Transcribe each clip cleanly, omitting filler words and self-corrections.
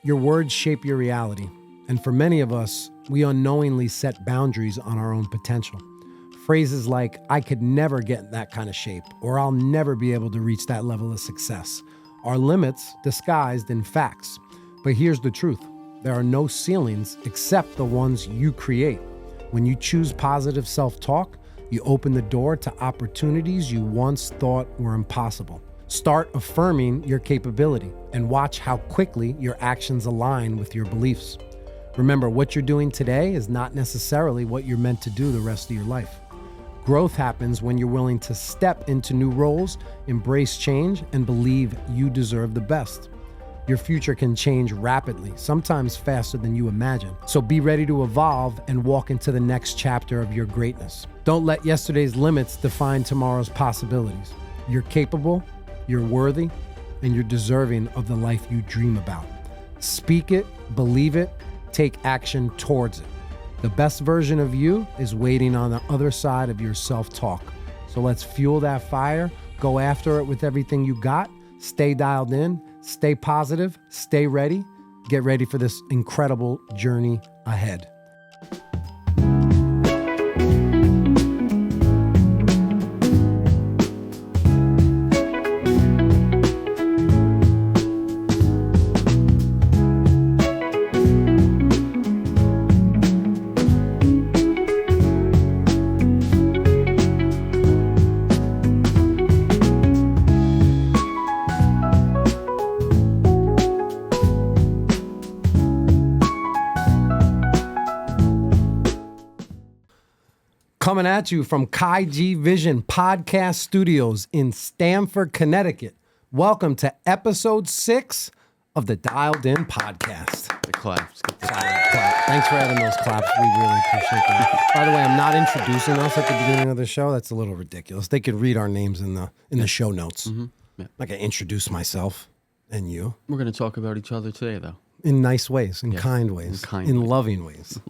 Your words shape your reality. And for many of us, we unknowingly set boundaries on our own potential. Phrases like, I could never get in that kind of shape, or I'll never be able to reach that level of success, are limits disguised in facts. But here's the truth. There are no ceilings except the ones you create. When you choose positive self-talk, you open the door to opportunities you once thought were impossible. Start affirming your capability and watch how quickly your actions align with your beliefs. Remember, what you're doing today is not necessarily what you're meant to do the rest of your life. Growth happens when you're willing to step into new roles, embrace change, and believe you deserve the best. Your future can change rapidly, sometimes faster than you imagine. So be ready to evolve and walk into the next chapter of your greatness. Don't let yesterday's limits define tomorrow's possibilities. You're capable, you're worthy, and you're deserving of the life you dream about. Speak it, believe it, take action towards it. The best version of you is waiting on the other side of your self-talk. So let's fuel that fire, go after it with everything you got, stay dialed in, stay positive, stay ready, get ready for this incredible journey ahead. Coming at you from Kai G Vision Podcast Studios in Stamford, Connecticut. Welcome to episode 6 of the Dialed In Podcast. The claps. Clap. Thanks for adding those claps. We really appreciate that. By the way, I'm not introducing us at the beginning of the show. That's a little ridiculous. They could read our names in the show notes. Mm-hmm. Yeah. Like I introduce myself and you. We're going to talk about each other today, though. In nice ways, in kind ways, in loving ways.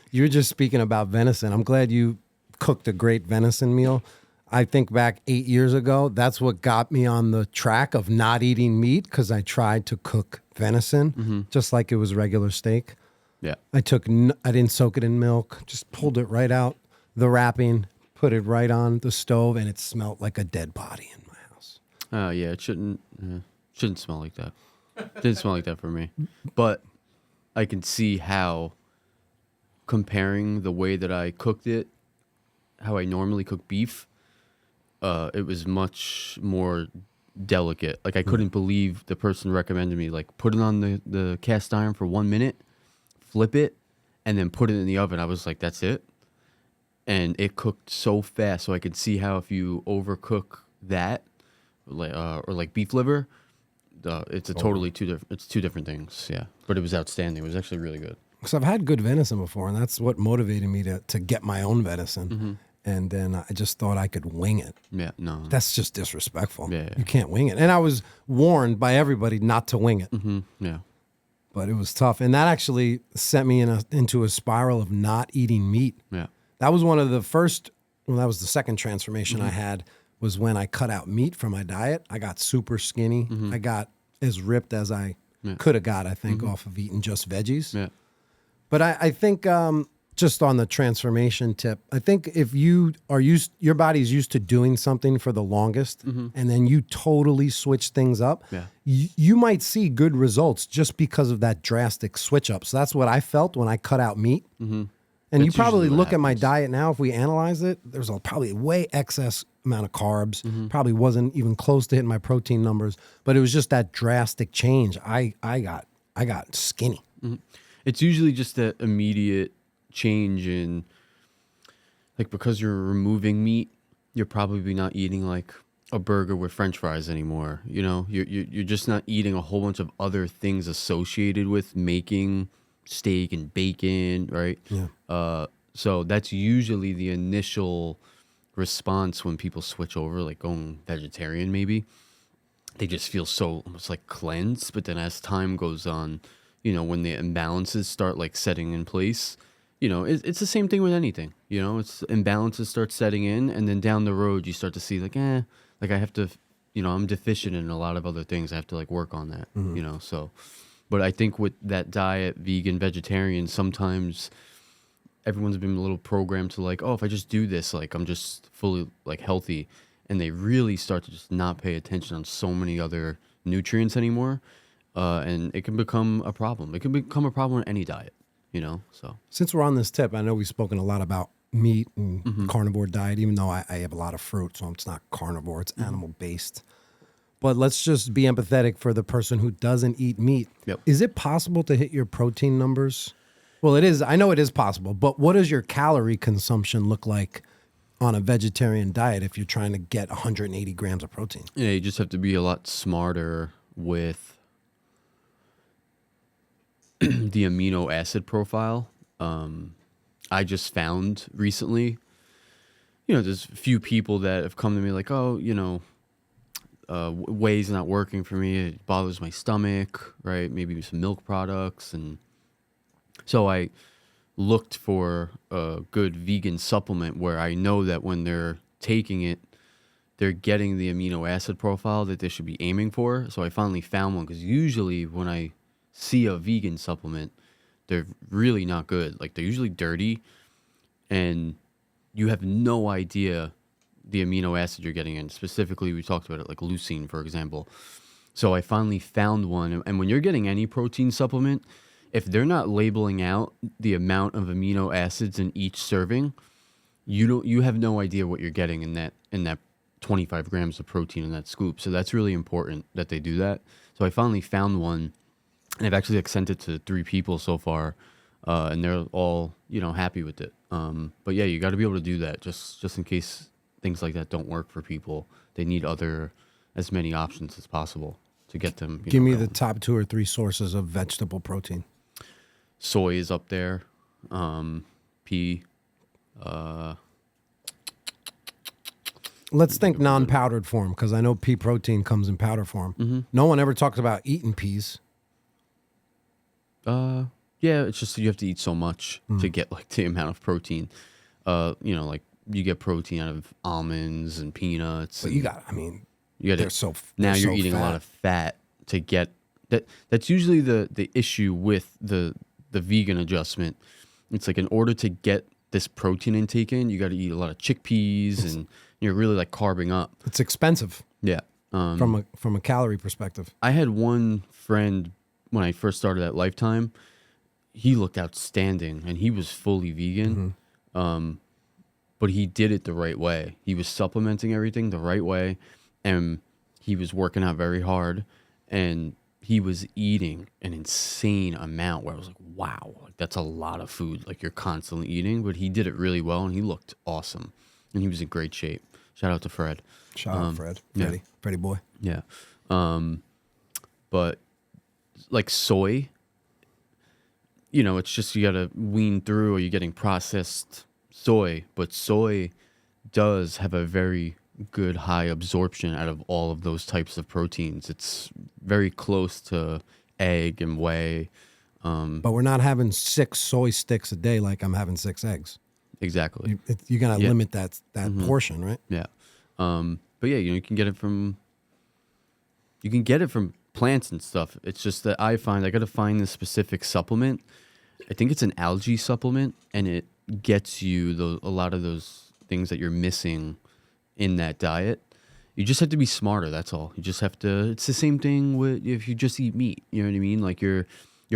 You were just speaking about venison. I'm glad you cooked a great venison meal. I think back 8 years ago, that's what got me on the track of not eating meat, because I tried to cook venison just like it was regular steak. Yeah. I didn't soak it in milk, just pulled it right out the wrapping, put it right on the stove, and it smelled like a dead body in my house. Oh, yeah, it shouldn't smell like that. Didn't smell like that for me. But I can see how comparing the way that I cooked it, how I normally cook beef, it was much more delicate. Like I couldn't believe the person recommended me, like, put it on the cast iron for 1 minute, flip it, and then put it in the oven. I was like, that's it? And it cooked so fast. So I could see how if you overcook that, or like beef liver, it's two different things. Yeah, but it was outstanding. It was actually really good. So I've had good venison before, and that's what motivated me to get my own venison. Mm-hmm. And then I just thought I could wing it. Yeah, no. That's just disrespectful. Yeah. You can't wing it. And I was warned by everybody not to wing it. Mm-hmm. Yeah. But it was tough. And that actually sent me into a spiral of not eating meat. Yeah. That was one of the first, that was the second transformation I had, was when I cut out meat from my diet. I got super skinny. I got as ripped as I could have got, I think, off of eating just veggies. Yeah. But I think just on the transformation tip, I think if you are your body's used to doing something for the longest, and then you totally switch things up, you might see good results just because of that drastic switch up. So that's what I felt when I cut out meat. And that's you probably look at my diet now, if we analyze it, there's probably way excess amount of carbs, probably wasn't even close to hitting my protein numbers, but it was just that drastic change. I got skinny. It's usually just that immediate change in, like, because you're removing meat, you're probably not eating like a burger with French fries anymore. You know, you're just not eating a whole bunch of other things associated with making steak and bacon, right? Yeah. So that's usually the initial response when people switch over, like going vegetarian. Maybe they just feel so almost like cleansed, but then as time goes on, you know, when the imbalances start like setting in place, you know, it's the same thing with anything. You know, it's imbalances start setting in, and then down the road you start to see like I have to, you know, I'm deficient in a lot of other things. I have to like work on that. You know, so But I think with that diet, vegan, vegetarian, sometimes everyone's been a little programmed to like, oh, if I just do this, like I'm just fully like healthy, and they really start to just not pay attention on so many other nutrients anymore, and it can become a problem. It can become a problem in any diet, you know. So Since we're on this tip, I know we've spoken a lot about meat and carnivore diet, even though I have a lot of fruit, so it's not carnivore, it's animal based. But let's just be empathetic for the person who doesn't eat meat. Yep. Is it possible to hit your protein numbers? Well, it is. I know it is possible, but what does your calorie consumption look like on a vegetarian diet if you're trying to get 180 grams of protein? yeah, you just have to be a lot smarter with the amino acid profile. I just found recently, there's a few people that have come to me like, oh, whey's not working for me. It bothers my stomach, right? Maybe some milk products. And so I looked for a good vegan supplement where I know that when they're taking it, they're getting the amino acid profile that they should be aiming for. So I finally found one, because usually when I see a vegan supplement, they're really not good. Like, they're usually dirty, and you have no idea the amino acid you're getting in. Specifically, we talked about it, like leucine, for example. So I finally found one. And when you're getting any protein supplement, if they're not labeling out the amount of amino acids in each serving, you have no idea what you're getting in that 25 grams of protein in that scoop. So that's really important that they do that. So I finally found one, and I've actually sent it to 3 people so far, and they're all happy with it. But yeah, you got to be able to do that just in case things like that don't work for people. They need as many options as possible to get them. Give me the going. top 2 or 3 sources of vegetable protein. Soy is up there. Pea. Let's think non-powdered form, because I know pea protein comes in powder form. No one ever talks about eating peas. Yeah, it's just you have to eat so much to get like the amount of protein. Like you get protein out of almonds and peanuts. But and you got they're now you're eating a lot of fat to get that. That's usually the issue with the vegan adjustment. It's like, in order to get this protein intake in, you got to eat a lot of chickpeas, and you're really like carbing up. It's expensive. Yeah. From a calorie perspective. I had one friend when I first started at Lifetime. He looked outstanding, and he was fully vegan. But he did it the right way. He was supplementing everything the right way, and he was working out very hard, and he was eating an insane amount where I was like, wow, like that's a lot of food. Like, you're constantly eating, but he did it really well, and he looked awesome, and he was in great shape. Shout out to Fred. Shout out Fred. Yeah. Freddie boy. Yeah. But like soy, it's just, you got to wean through, or you're getting processed soy, but soy does have a very good high absorption out of all of those types of proteins. It's very close to egg and whey. But we're not having 6 soy sticks a day like I'm having 6 eggs. Exactly. You're going to limit that portion, right? Yeah. But yeah, you can get it from plants and stuff. It's just that I got to find the specific supplement. I think it's an algae supplement, and it gets you a lot of those things that you're missing in that diet. You just have to be smarter. That's all. You just have to. It's the same thing with if you just eat meat. You know what I mean? Like, you're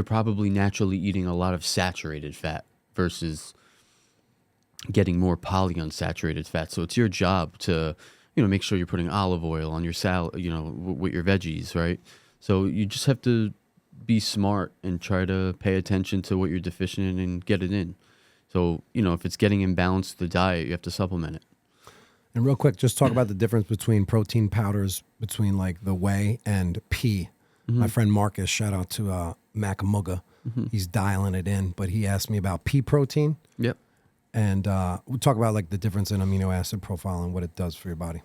probably naturally eating a lot of saturated fat versus getting more polyunsaturated fat. So it's your job to make sure you're putting olive oil on your salad. With your veggies, right? So you just have to be smart and try to pay attention to what you're deficient in and get it in. So, if it's getting imbalanced to the diet, you have to supplement it. And real quick, just talk about the difference between protein powders, between like the whey and pea. My friend Marcus, shout out to Macamuga. He's dialing it in, but he asked me about pea protein. Yep. And we'll talk about like the difference in amino acid profile and what it does for your body.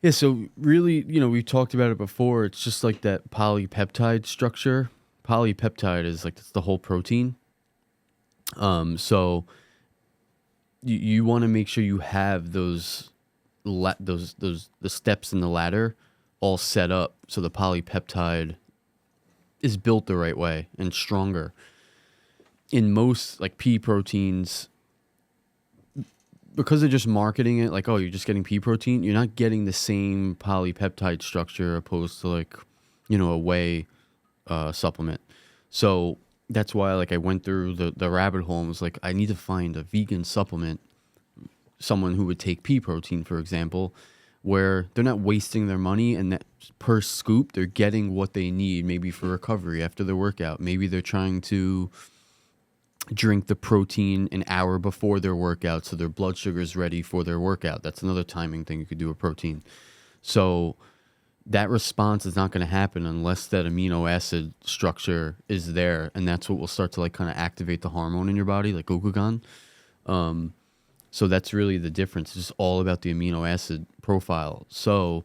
Yeah, so really, we talked about it before. It's just like that polypeptide structure. Polypeptide is like, that's the whole protein. So you want to make sure you have the steps in the ladder all set up, so the polypeptide is built the right way and stronger. In most like pea proteins, because they're just marketing it like, oh, you're just getting pea protein, you're not getting the same polypeptide structure opposed to like, a whey supplement. So that's why like I went through the rabbit hole and was like, I need to find a vegan supplement, someone who would take pea protein, for example, where they're not wasting their money, and that per scoop, they're getting what they need, maybe for recovery after their workout. Maybe they're trying to drink the protein an hour before their workout so their blood sugar is ready for their workout. That's another timing thing you could do with protein. So that response is not going to happen unless that amino acid structure is there, and that's what will start to like kind of activate the hormone in your body, like glucagon. So that's really the difference. It's just all about the amino acid profile. So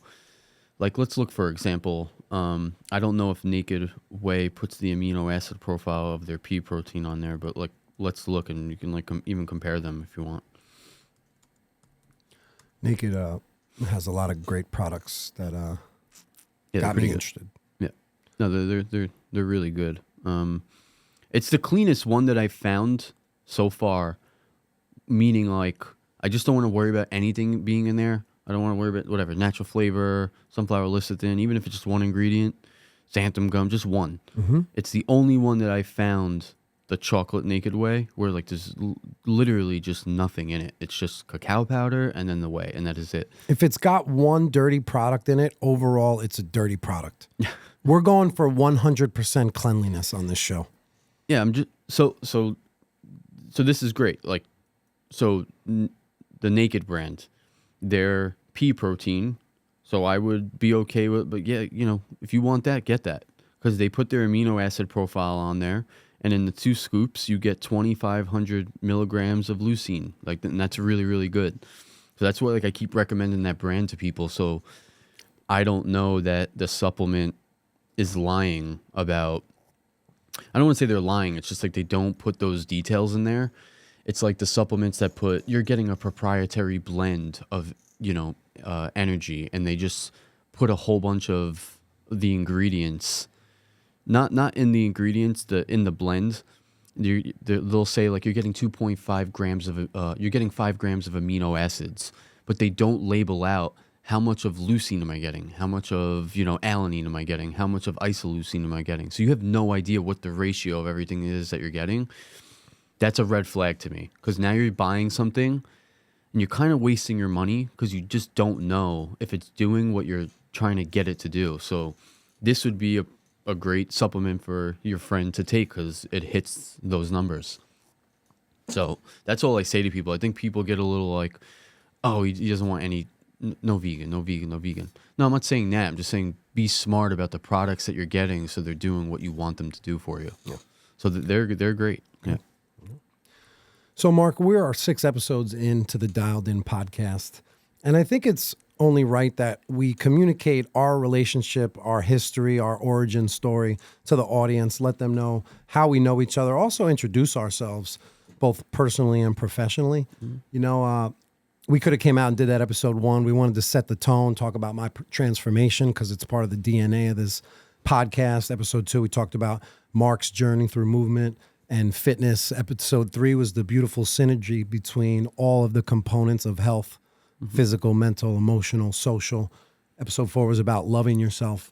like, let's look, for example, I don't know if Naked Whey puts the amino acid profile of their pea protein on there, but like, let's look, and you can like even compare them if you want. Naked has a lot of great products that got me interested. Yeah, no, they're really good. It's the cleanest one that I've found so far. Meaning, like, I just don't want to worry about anything being in there. I don't want to worry about whatever, natural flavor, sunflower lecithin, even if it's just one ingredient, xanthan gum, just one. Mm-hmm. It's the only one that I found, the chocolate Naked Whey, where like there's literally just nothing in it. It's just cacao powder and then the whey, and that is it. If it's got one dirty product in it, overall, it's a dirty product. We're going for 100% cleanliness on this show. Yeah, I'm just so this is great. Like, so the Naked brand, their pea protein, so I would be okay with, but yeah, if you want that, get that, because they put their amino acid profile on there, and in the 2 scoops, you get 2,500 milligrams of leucine, like, and that's really, really good. So that's why, like, I keep recommending that brand to people. So I don't know that the supplement is lying about, I don't want to say they're lying, it's just like they don't put those details in there. It's like the supplements that you're getting a proprietary blend of, energy, and they just put a whole bunch of the ingredients, not in the ingredients, in the blend. They'll say like you're getting 2.5 grams of, you're getting 5 grams of amino acids, but they don't label out how much of leucine am I getting, how much of, alanine am I getting, how much of isoleucine am I getting. So you have no idea what the ratio of everything is that you're getting. That's a red flag to me, because now you're buying something and you're kind of wasting your money because you just don't know if it's doing what you're trying to get it to do. So this would be a great supplement for your friend to take because it hits those numbers. So that's all I say to people. I think people get a little like, oh, he doesn't want any, no vegan. No, I'm not saying that. I'm just saying be smart about the products that you're getting so they're doing what you want them to do for you. Yeah. So they're great. Yeah. So, Marc, we are 6 episodes into the Dialed In podcast, and I think it's only right that we communicate our relationship, our history, our origin story to the audience, let them know how we know each other, also introduce ourselves both personally and professionally. Mm-hmm. We could have came out and did that episode 1. We wanted to set the tone, talk about my transformation because it's part of the DNA of this podcast. Episode 2, we talked about Marc's journey through movement and fitness. Episode 3 was the beautiful synergy between all of the components of health, mm-hmm. physical, mental, emotional, social. Episode 4 was about loving yourself.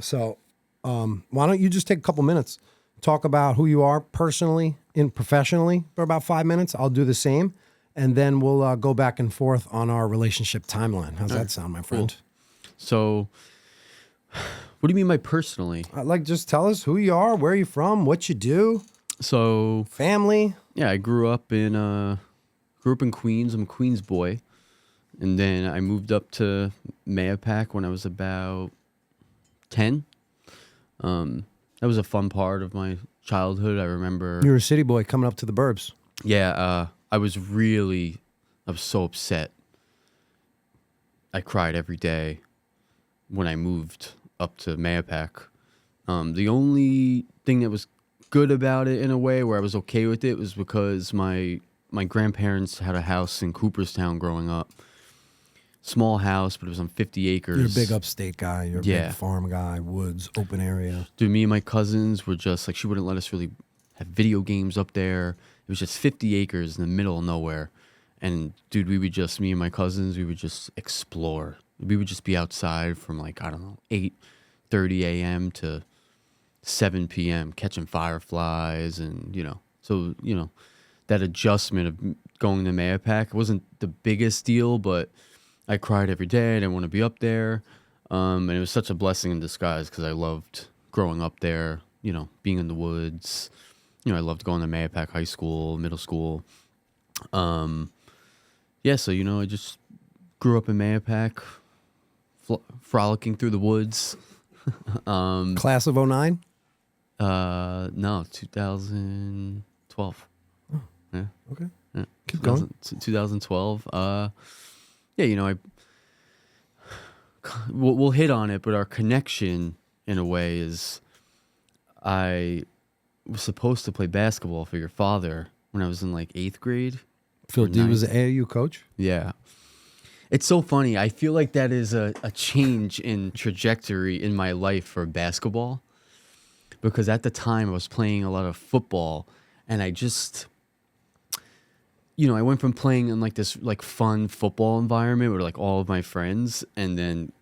So why don't you just take a couple minutes, talk about who you are personally and professionally for about 5 minutes. I'll do the same. And then we'll go back and forth on our relationship timeline. How's that sound, my friend? Cool. So what do you mean by personally? Just tell us who you are, where you're from, what you do. So family. Yeah, I grew up in Queens. I'm a Queens boy, and then I moved up to Mayapack when I was about 10. That was a fun part of my childhood. I remember you were a city boy coming up to the burbs. Yeah, I was so upset. I cried every day when I moved up to Mayapack. The only thing that was good about it in a way where I was okay with it was because my grandparents had a house in Cooperstown growing up. small house, but it was on 50 acres. You're a big upstate guy. You're a Yeah. big farm guy, woods, open area. Dude, me and my cousins were just like, she wouldn't let us really have video games up there. It was just 50 acres in the middle of nowhere. And dude, me and my cousins, we would just explore. We would just be outside from like, I don't know, 8:30 a.m. to 7 p.m. catching fireflies. And, so, that adjustment of going to Mayapack wasn't the biggest deal, but I cried every day. I didn't want to be up there. And it was such a blessing in disguise because I loved growing up there, being in the woods. I loved going to Mayapack High School, middle school. Yeah, so, I just grew up in Mayapack, frolicking through the woods. Class of 09? No, 2012. Oh, yeah. Okay. Yeah. Keep going. 2012. We'll hit on it, but our connection, in a way, is I was supposed to play basketball for your father when I was in like 8th grade. Phil D was the AAU coach? Yeah. It's so funny. I feel like that is a change in trajectory in my life for basketball, because at the time I was playing a lot of football, and I just, I went from playing in like this like fun football environment with like all of my friends, and then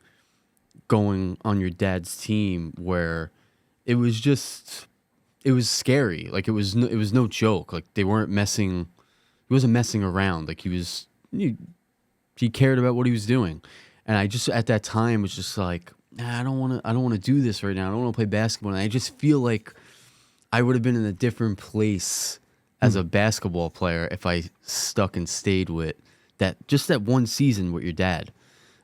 going on your dad's team where it was scary. Like it was no joke. Like he wasn't messing around. Like he cared about what he was doing. And I just, at that time, was just like, I don't want to do this right now. I don't want to play basketball. And I just feel like I would have been in a different place as a basketball player if I stuck and stayed with that one season with your dad.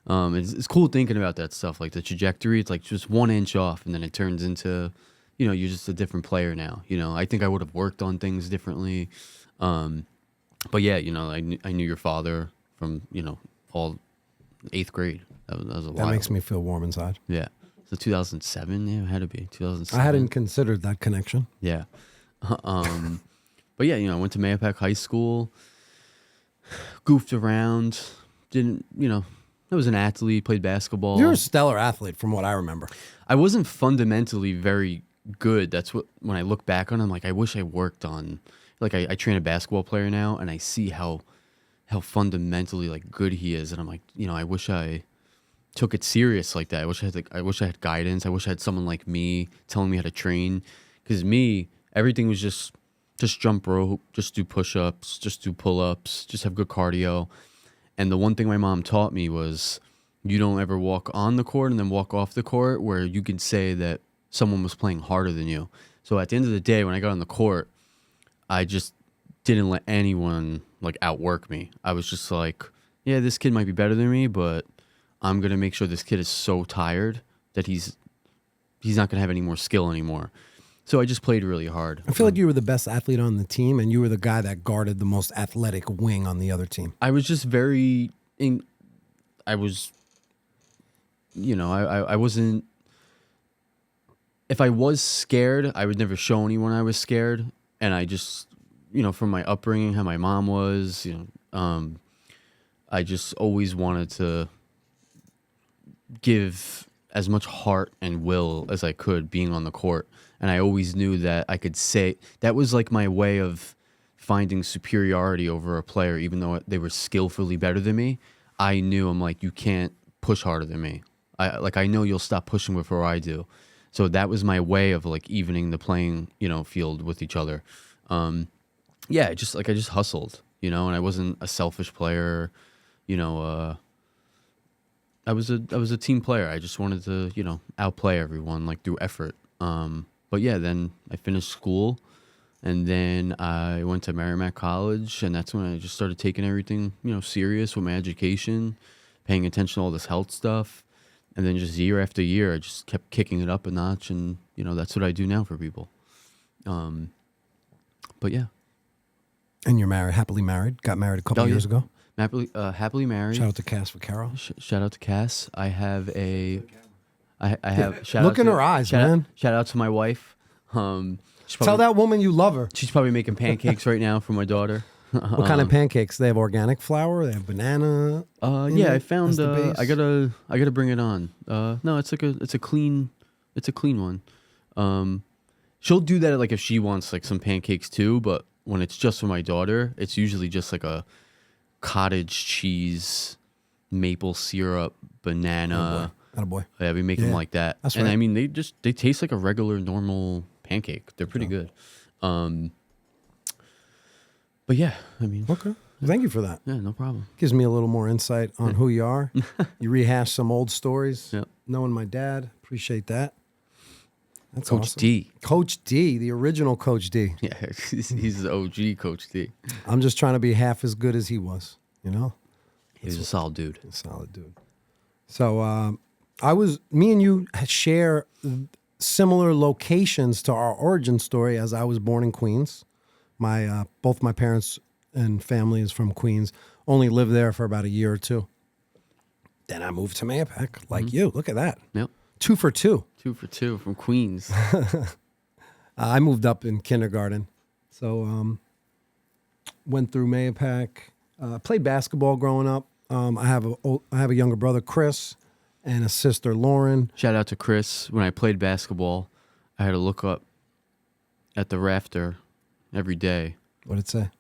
It's cool thinking about that stuff, like the trajectory. It's like just 1 inch off, and then it turns into, you're just a different player now. I think I would have worked on things differently. But yeah, I knew your father from, all 8th grade. That was a lot. That makes me feel warm inside. Yeah. So 2007, yeah, it had to be 2007. I hadn't considered that connection. Yeah. But yeah, I went to Mayapack High School, goofed around, I was an athlete, played basketball. You're a stellar athlete from what I remember. I wasn't fundamentally very good. That's what, when I look back on it, I'm like, I wish I worked on, like I train a basketball player now, and I see how fundamentally like good he is, and I'm like, I wish I took it serious like that. I wish I had guidance. I wish I had someone like me telling me how to train, because everything was just jump rope, just do push-ups, just do pull-ups, just have good cardio. And the one thing my mom taught me was, you don't ever walk on the court and then walk off the court where you can say that someone was playing harder than you. So at the end of the day, when I got on the court, I just didn't let anyone like outwork me. I was just like, yeah, this kid might be better than me, but I'm going to make sure this kid is so tired that he's not going to have any more skill anymore. So I just played really hard. I feel like you were the best athlete on the team, and you were the guy that guarded the most athletic wing on the other team. I was just I wasn't, if I was scared, I would never show anyone I was scared. And I just, from my upbringing, how my mom was, I just always wanted to give as much heart and will as I could being on the court. And I always knew that I could say, that was like my way of finding superiority over a player, even though they were skillfully better than me. I knew, I'm like, you can't push harder than me. I know you'll stop pushing before I do. So that was my way of like evening the playing, field with each other. I just hustled, and I wasn't a selfish player, I was a team player. I just wanted to, outplay everyone like through effort. But yeah, then I finished school, and then I went to Merrimack College, and that's when I just started taking everything, serious with my education, paying attention to all this health stuff. And then just year after year, I just kept kicking it up a notch, and, that's what I do now for people. But yeah. And you're married, happily married, got married a couple years ago? Happily married. Shout out to Cass for Carol. Shout out to Cass. I have shout Look out in to, her eyes, shout man. Out, shout out to my wife. Tell that woman you love her. She's probably making pancakes right now for my daughter. What kind of pancakes? They have organic flour. They have banana. Yeah, I found. as the base? I gotta bring it on. No, it's a clean one. She'll do that like if she wants like some pancakes too, but when it's just for my daughter, it's usually just like a cottage cheese, maple syrup, banana. Attaboy. Yeah, we make them like that. That's and right. I mean, they taste like a regular normal pancake. They're pretty good. But yeah, I mean, Okay. Thank you for that. yeah, no problem. Gives me a little more insight on who you are. You rehash some old stories. Yep. Knowing my dad. Appreciate that. That's Coach awesome. D. Coach D, the original Coach D. Yeah, he's the OG Coach D. I'm just trying to be half as good as he was, you know? He's a solid dude. Solid dude. So me and you share similar locations to our origin story, as I was born in Queens. Both my parents and family is from Queens. Only lived there for about a year or two. Then I moved to Mayapack, like you. Look at that. Yep. 2 for 2. 2 for 2 from Queens. I moved up in kindergarten. So went through Mayapack. Played basketball growing up. I have a younger brother, Chris, and a sister, Lauren. Shout out to Chris. When I played basketball, I had to look up at the rafter every day. What did it say?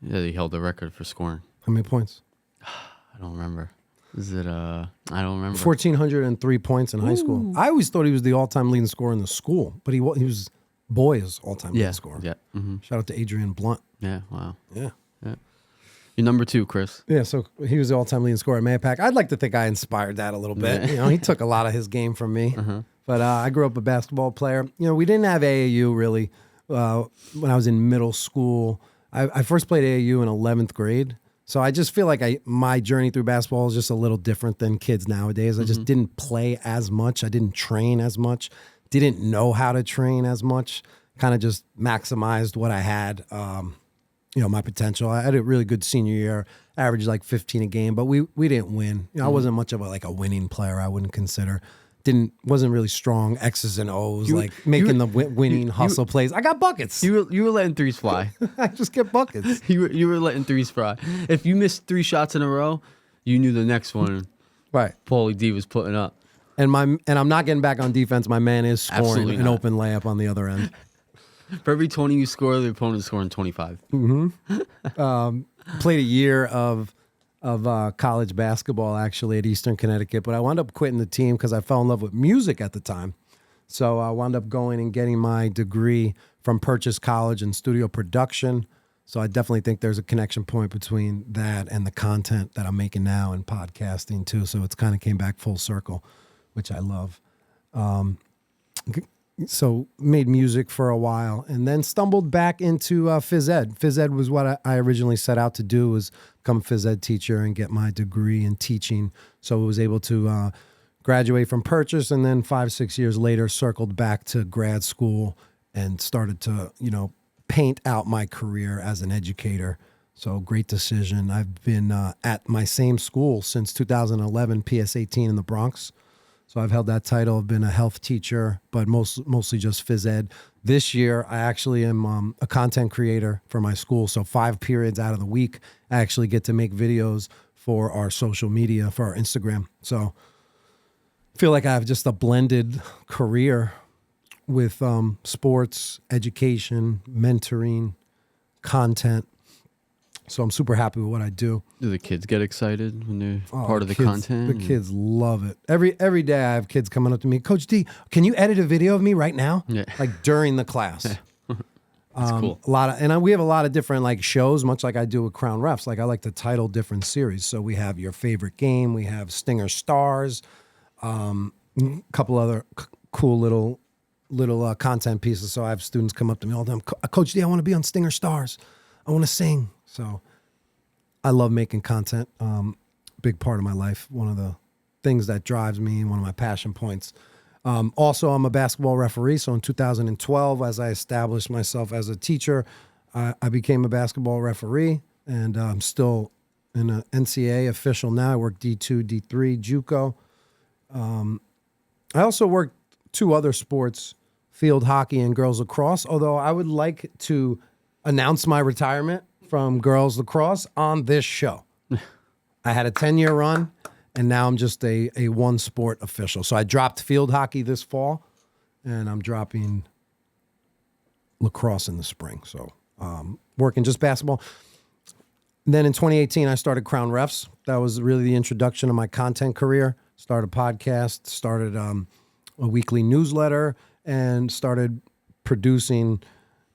Yeah, he held the record for scoring. How many points? I don't remember. Is it I don't remember. 1,403 points in high school. I always thought he was the all-time leading scorer in the school, but he was boys' all-time leading scorer. Yeah. Mm-hmm. Shout out to Adrian Blunt. Yeah. Wow. Yeah. You're number 2, Chris. Yeah, so he was the all-time leading scorer at Mayapack. I'd like to think I inspired that a little bit. Yeah. You know, he took a lot of his game from me. But I grew up a basketball player. You know, we didn't have AAU really when I was in middle school. I first played AAU in 11th grade. So I just feel like my journey through basketball is just a little different than kids nowadays. I just didn't play as much. I didn't train as much. Didn't know how to train as much. Kind of just maximized what I had. My potential. I had a really good senior year, averaged like 15 a game, but we didn't win. You know, I wasn't much of a winning player. I wouldn't consider. Wasn't really strong X's and O's, making the winning hustle plays. I got buckets. You were letting threes fly. I just get buckets. You were letting threes fly. If you missed 3 shots in a row, you knew the next one. Right. Paulie D was putting up. And I'm not getting back on defense. My man is scoring Absolutely an not. open layup on the other end. For every 20 you score, the opponent's scoring 25. Played a year of college basketball actually at Eastern Connecticut, but I wound up quitting the team because I fell in love with music at the time. So I wound up going and getting my degree from Purchase College in studio production. So I definitely think there's a connection point between that and the content that I'm making now and podcasting too. So it's kind of came back full circle, which I love. So made music for a while and then stumbled back into phys ed. Phys ed was what I originally set out to do, was become a phys ed teacher and get my degree in teaching. So I was able to graduate from Purchase and then 5-6 years later circled back to grad school and started to, paint out my career as an educator. So great decision. I've been at my same school since 2011, PS 18 in the Bronx. So I've held that title. I've been a health teacher, but mostly just phys ed. This year, I actually am a content creator for my school. So 5 periods out of the week, I actually get to make videos for our social media, for our Instagram. So I feel like I have just a blended career with sports, education, mentoring, content. So I'm super happy with what I do. Do the kids get excited when they're part of the kids, content? The kids love it. Every day I have kids coming up to me, Coach D, can you edit a video of me right now? Yeah. Like during the class. That's cool. We have a lot of different shows, much like I do with Crown Refs. Like I like to title different series. So we have Your Favorite Game, we have Stinger Stars, a couple other cool little content pieces. So I have students come up to me all the time, Coach D, I want to be on Stinger Stars. I want to sing. So I love making content. Big part of my life. One of the things that drives me, one of my passion points. Also, I'm a basketball referee. So in 2012, as I established myself as a teacher, I became a basketball referee, and I'm still in an NCAA official now. I work D2, D3, JUCO. I also work 2 other sports, field hockey and girls lacrosse, although I would like to announce my retirement from girls lacrosse on this show. I had a 10-year run, and now I'm just a one-sport official. So I dropped field hockey this fall, and I'm dropping lacrosse in the spring. So working just basketball. Then in 2018, I started Crown Refs. That was really the introduction of my content career. Started a podcast, started a weekly newsletter, and started producing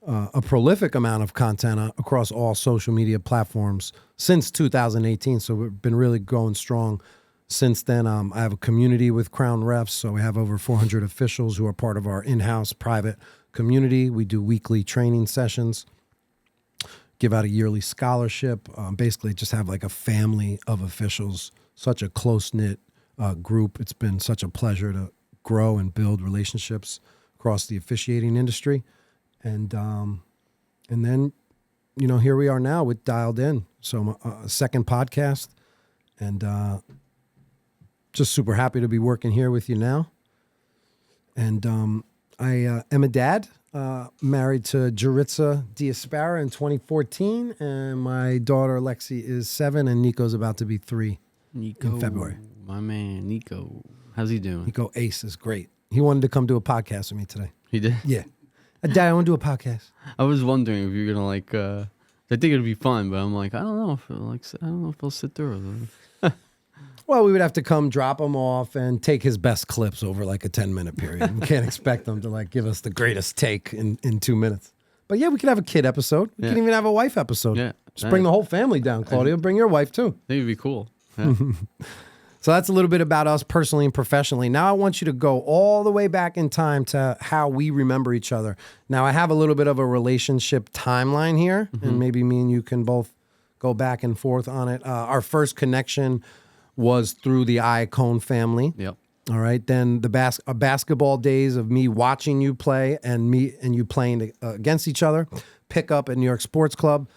a prolific amount of content across all social media platforms since 2018. So we've been really going strong since then. I have a community with Crown Refs, so we have over 400 officials who are part of our in-house private community. We do weekly training sessions, give out a yearly scholarship, basically just have like a family of officials, such a close-knit group. It's been such a pleasure to grow and build relationships across the officiating industry. And then, you know, here we are now with Dialed In. So a second podcast, and just super happy to be working here with you now. And I am a dad, married to Jaritza Diaspara in 2014, and my daughter Lexi is 7, and Nico's about to be 3 in February. My man, Nico. How's he doing? Nico Ace is great. He wanted to come do a podcast with me today. He did? Yeah. Dad, I want to do a podcast. I was wondering if you're gonna like. I think it'd be fun, but I'm like, I don't know if I'll sit through it. Well, we would have to come drop him off and take his best clips over like a 10-minute period. We can't expect them to like give us the greatest take in 2 minutes. But yeah, we could have a kid episode. We can even have a wife episode. Yeah, just bring the whole family down, Claudia. Bring your wife too. I think it'd be cool. Yeah. So that's a little bit about us personally and professionally. Now I want you to go all the way back in time to how we remember each other. Now I have a little bit of a relationship timeline here, and maybe me and you can both go back and forth on it. Our first connection was through the Iacone family. Yep. All right. Then the basketball days of me watching you play and you playing against each other, pick up at New York Sports Club.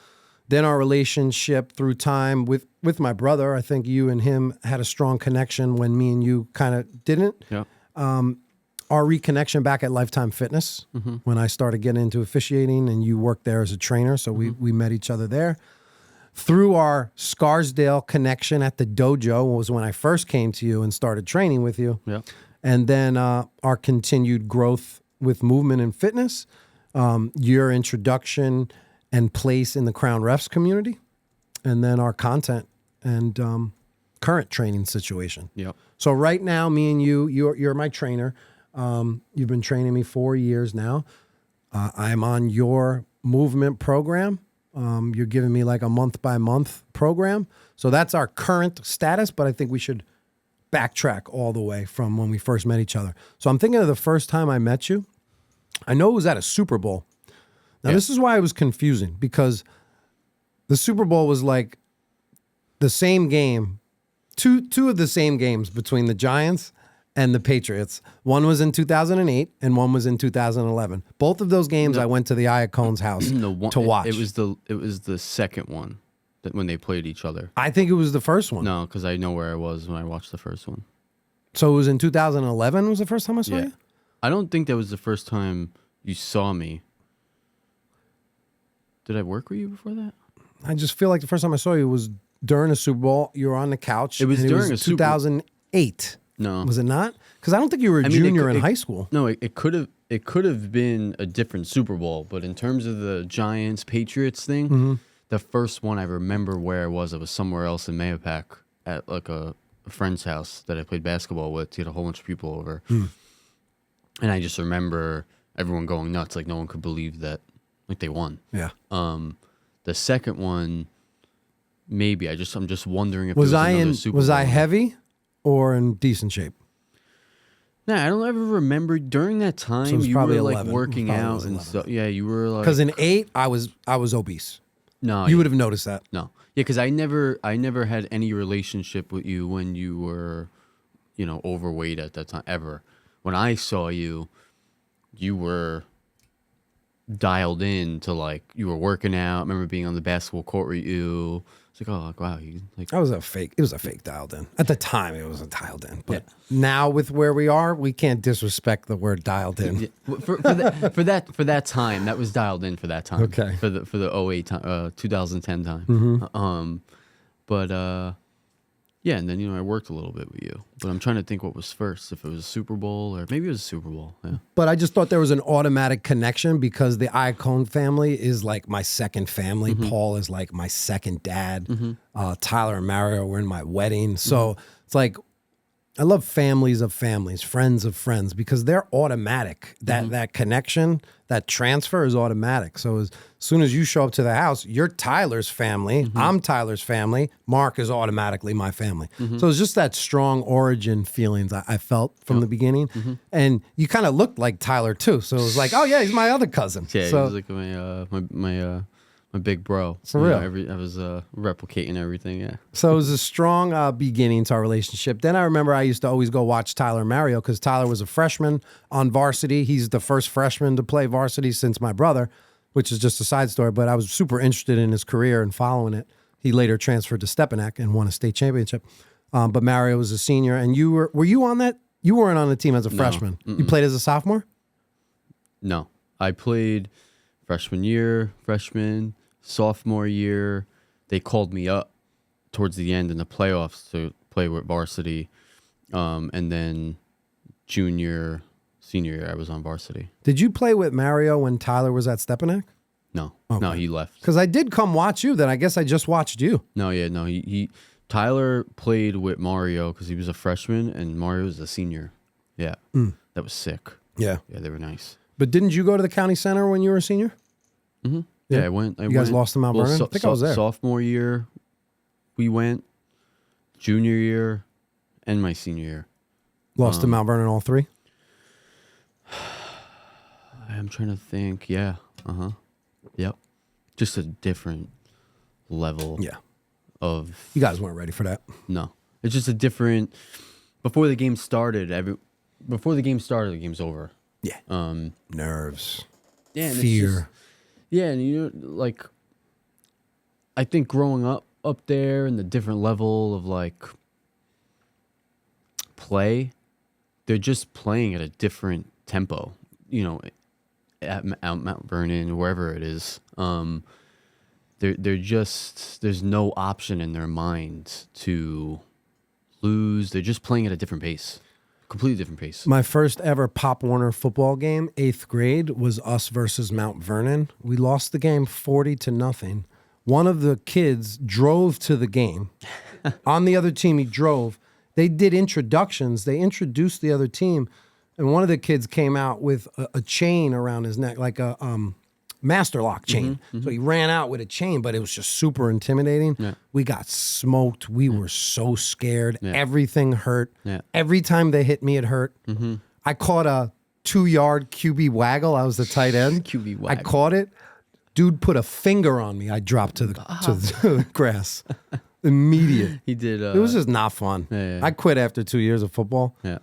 Then our relationship through time with my brother. I think you and him had a strong connection when me and you kind of didn't. Yeah. Our reconnection back at Lifetime Fitness when I started getting into officiating, and you worked there as a trainer. So we met each other there. Through our Scarsdale connection at the dojo was when I first came to you and started training with you. Yeah. And then our continued growth with movement and fitness, your introduction and place in the Crown Refs community, and then our content and current training situation. Yep. So right now, me and you're my trainer. You've been training me 4 years now. I'm on your movement program. You're giving me like a month-by-month program. So that's our current status, but I think we should backtrack all the way from when we first met each other. So I'm thinking of the first time I met you. I know it was at a Super Bowl. Now, This is why it was confusing, because the Super Bowl was like the same game, two of the same games between the Giants and the Patriots. One was in 2008 and one was in 2011. Both of those games, I went to the Iacone's house to watch. It was the second one that when they played each other. I think it was the first one. No, because I know where I was when I watched the first one. So it was in 2011 was the first time I saw you? I don't think that was the first time you saw me. Did I work with you before that? I just feel like the first time I saw you was during a Super Bowl. You were on the couch. It was during a Super Bowl. 2008. No. Was it not? Because I don't think you were a junior in high school. No, it could have been a different Super Bowl, but in terms of the Giants Patriots thing, the first one I remember where I was somewhere else in Mahopac at like a friend's house that I played basketball with. He had a whole bunch of people over. And I just remember everyone going nuts, like no one could believe that like they won. Yeah. The second one, maybe I'm just wondering if was there I another in Super was Bowl. I heavy or in decent shape? Nah, I don't ever remember during that time. So it was you probably were 11. like working Probably out was and 11. stuff. Yeah, you were like Because in 8 I was obese. no, You would have noticed that. no, yeah, because I never had any relationship with you when you were, overweight at that time ever. When I saw you, you were dialed in to like you were working out. I remember being on the basketball court with you. It's like, oh, like, wow, you like. That was a fake. It was a fake dialed in. At the time, it was a dialed in. But now with where we are, we can't disrespect the word dialed in. Yeah, for that time, that was dialed in for that time. Okay. For the 08 time, 2010 time. But yeah, and then I worked a little bit with you. But I'm trying to think what was first. If it was a Super Bowl or maybe it was a Super Bowl. Yeah. But I just thought there was an automatic connection because the Iacone family is like my second family. Paul is like my second dad. Tyler and Mario were in my wedding. So it's like I love families of families, friends of friends, because they're automatic. That connection, that transfer is automatic. So as soon as you show up to the house, you're Tyler's family. I'm Tyler's family. Marc is automatically my family. So it's just that strong origin feelings I felt from the beginning. And you kind of looked like Tyler too. So it was like, oh yeah, he's my other cousin. Yeah, so, he was like my big bro. For real. I was replicating everything. Yeah. So it was a strong beginning to our relationship. Then I remember I used to always go watch Tyler and Mario because Tyler was a freshman on varsity. He's the first freshman to play varsity since my brother, which is just a side story. But I was super interested in his career and following it. He later transferred to Stepanak and won a state championship. But Mario was a senior. And were you on that? You weren't on the team as a freshman. You played as a sophomore? No. I played freshman year, sophomore year. They called me up towards the end in the playoffs to play with varsity. And then junior, senior year, I was on varsity. Did you play with Mario when Tyler was at Stepanak? No. Okay. No, he left. Because I did come watch you. Then I guess I just watched you. No, yeah, no. Tyler played with Mario because he was a freshman and Mario was a senior. Yeah. That was sick. Yeah. Yeah, they were nice. But didn't you go to the county center when you were a senior? Yeah, I went. You guys lost to Mount Vernon? I think I was there. Sophomore year, we went. Junior year, and my senior year. Lost to Mount Vernon all three? I'm trying to think. Yeah. Yep. Just a different level. Yeah. Of. You guys weren't ready for that. No. It's just a different. Before the game started, the game's over. Yeah. Nerves. Yeah. And Fear. Yeah, and like, I think growing up there and the different level of like play, they're just playing at a different tempo. At Mount Vernon, wherever it is, they're just there's no option in their minds to lose. They're just playing at a different pace. Completely different pace. My first ever Pop Warner football game, 8th grade, was us versus Mount Vernon. We lost the game 40-0. One of the kids drove to the game. On the other team, he drove. They did introductions. They introduced the other team, and one of the kids came out with a chain around his neck, like a master lock chain. So he ran out with a chain, but it was just super intimidating. Yeah. We got smoked. We were so scared. Yeah. Everything hurt. Yeah. Every time they hit me, it hurt. I caught a 2-yard QB waggle. I was the tight end. QB waggle. I caught it. Dude put a finger on me. I dropped to the grass. Immediate. He did. It was just not fun. Yeah. I quit after 2 years of football. Yeah.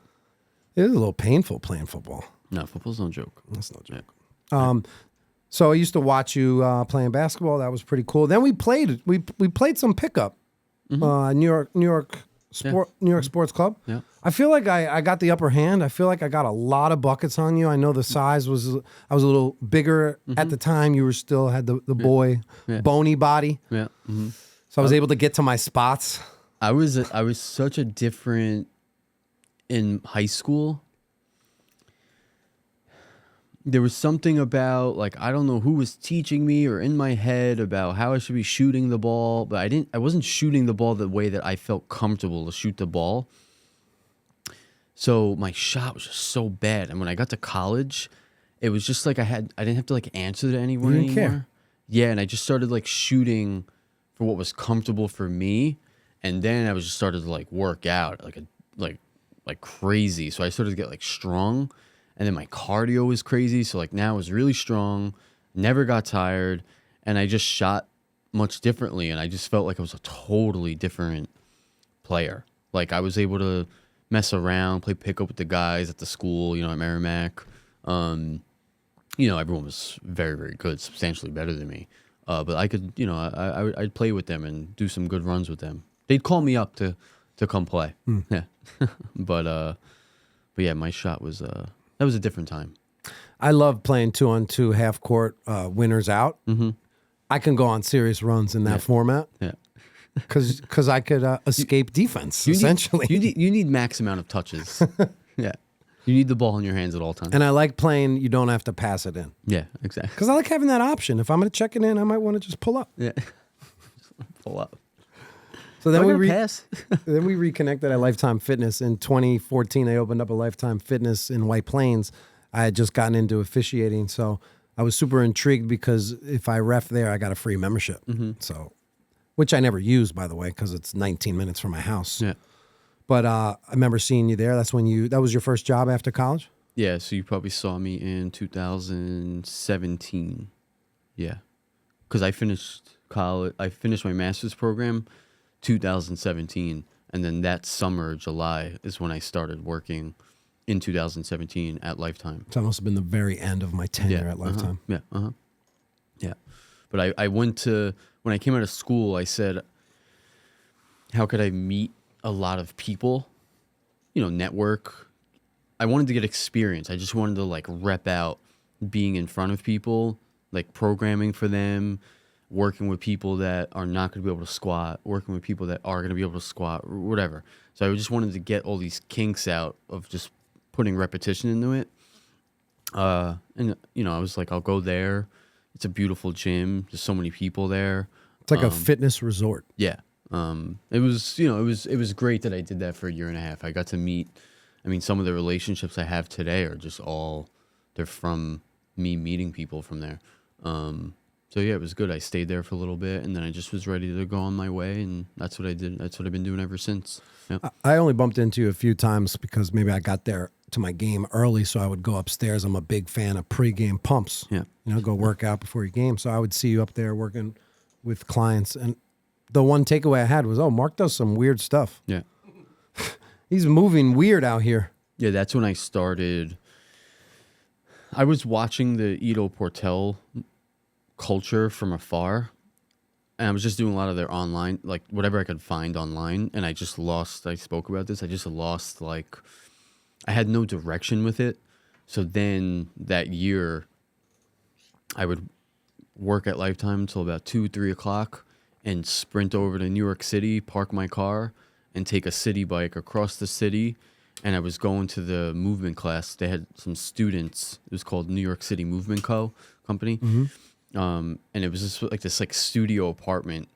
It was a little painful playing football. No, football's no joke. That's no joke. Yeah. So I used to watch you playing basketball. That was pretty cool. Then we played some pickup, New York Sports Club. Yeah. I feel like I got the upper hand. I feel like I got a lot of buckets on you. I know the size was I was a little bigger at the time. You still had the boy bony body. Yeah. So I was able to get to my spots. I was such a different in high school. There was something about, like, I don't know who was teaching me or in my head about how I should be shooting the ball, but I wasn't shooting the ball the way that I felt comfortable to shoot the ball. So my shot was just so bad. And when I got to college, it was just like I didn't have to like answer to anyone anymore. Care. Yeah, and I just started like shooting for what was comfortable for me. And then I was just started to like work out like crazy. So I started to get like strong. And then my cardio was crazy. So like now I was really strong, never got tired, and I just shot much differently. And I just felt like I was a totally different player. Like I was able to mess around, play pickup with the guys at the school, at Merrimack. everyone was very, very good, substantially better than me. But I could, I'd play with them and do some good runs with them. They'd call me up to come play. Yeah. But yeah, my shot was, that was a different time. I love playing 2-on-2 half court, winners out. Mm-hmm. I can go on serious runs in that format. Yeah. Because I could escape defense, essentially. You need max amount of touches. Yeah. You need the ball in your hands at all times. And I like playing, you don't have to pass it in. Yeah, exactly. Because I like having that option. If I'm going to check it in, I might want to just pull up. Yeah. Pull up. So then then we reconnected at Lifetime Fitness. In 2014, I opened up a Lifetime Fitness in White Plains. I had just gotten into officiating, so I was super intrigued because if I ref there, I got a free membership. Mm-hmm. So, which I never used, by the way, because it's 19 minutes from my house. Yeah. But I remember seeing you there. That was your first job after college? Yeah, so you probably saw me in 2017. Yeah. Because I finished college, I finished my master's program 2017, and then that summer, July, is when I started working in 2017 at Lifetime. So that must have been the very end of my tenure at Lifetime. Yeah, yeah. But I went to, when I came out of school, I said, how could I meet a lot of people, network. I wanted to get experience. I just wanted to like rep out being in front of people, like programming for them, working with people that are not going to be able to squat, working with people that are going to be able to squat, or whatever. So I just wanted to get all these kinks out of just putting repetition into it. And I was like, I'll go there. It's a beautiful gym. There's so many people there. It's like a fitness resort. Yeah. It was great that I did that for a year and a half. I got to meet, some of the relationships I have today are just they're from me meeting people from there. So yeah, it was good. I stayed there for a little bit, and then I just was ready to go on my way, and that's what I did. That's what I've been doing ever since. Yep. I only bumped into you a few times because maybe I got there to my game early, so I would go upstairs. I'm a big fan of pre-game pumps. Yeah. Go work out before your game. So I would see you up there working with clients, and the one takeaway I had was, Marc does some weird stuff. Yeah. He's moving weird out here. Yeah, that's when I started. I was watching the Ido Portal culture from afar, and I was just doing a lot of their online, like whatever I could find online, and I spoke about this, I just lost, like, I had no direction with it. So then that year, I would work at Lifetime until about 2-3 o'clock and sprint over to New York City, park my car, and take a city bike across the city. And I was going to the movement class. They had some students. It was called New York City Movement Company. Mm-hmm. And it was just like this studio apartment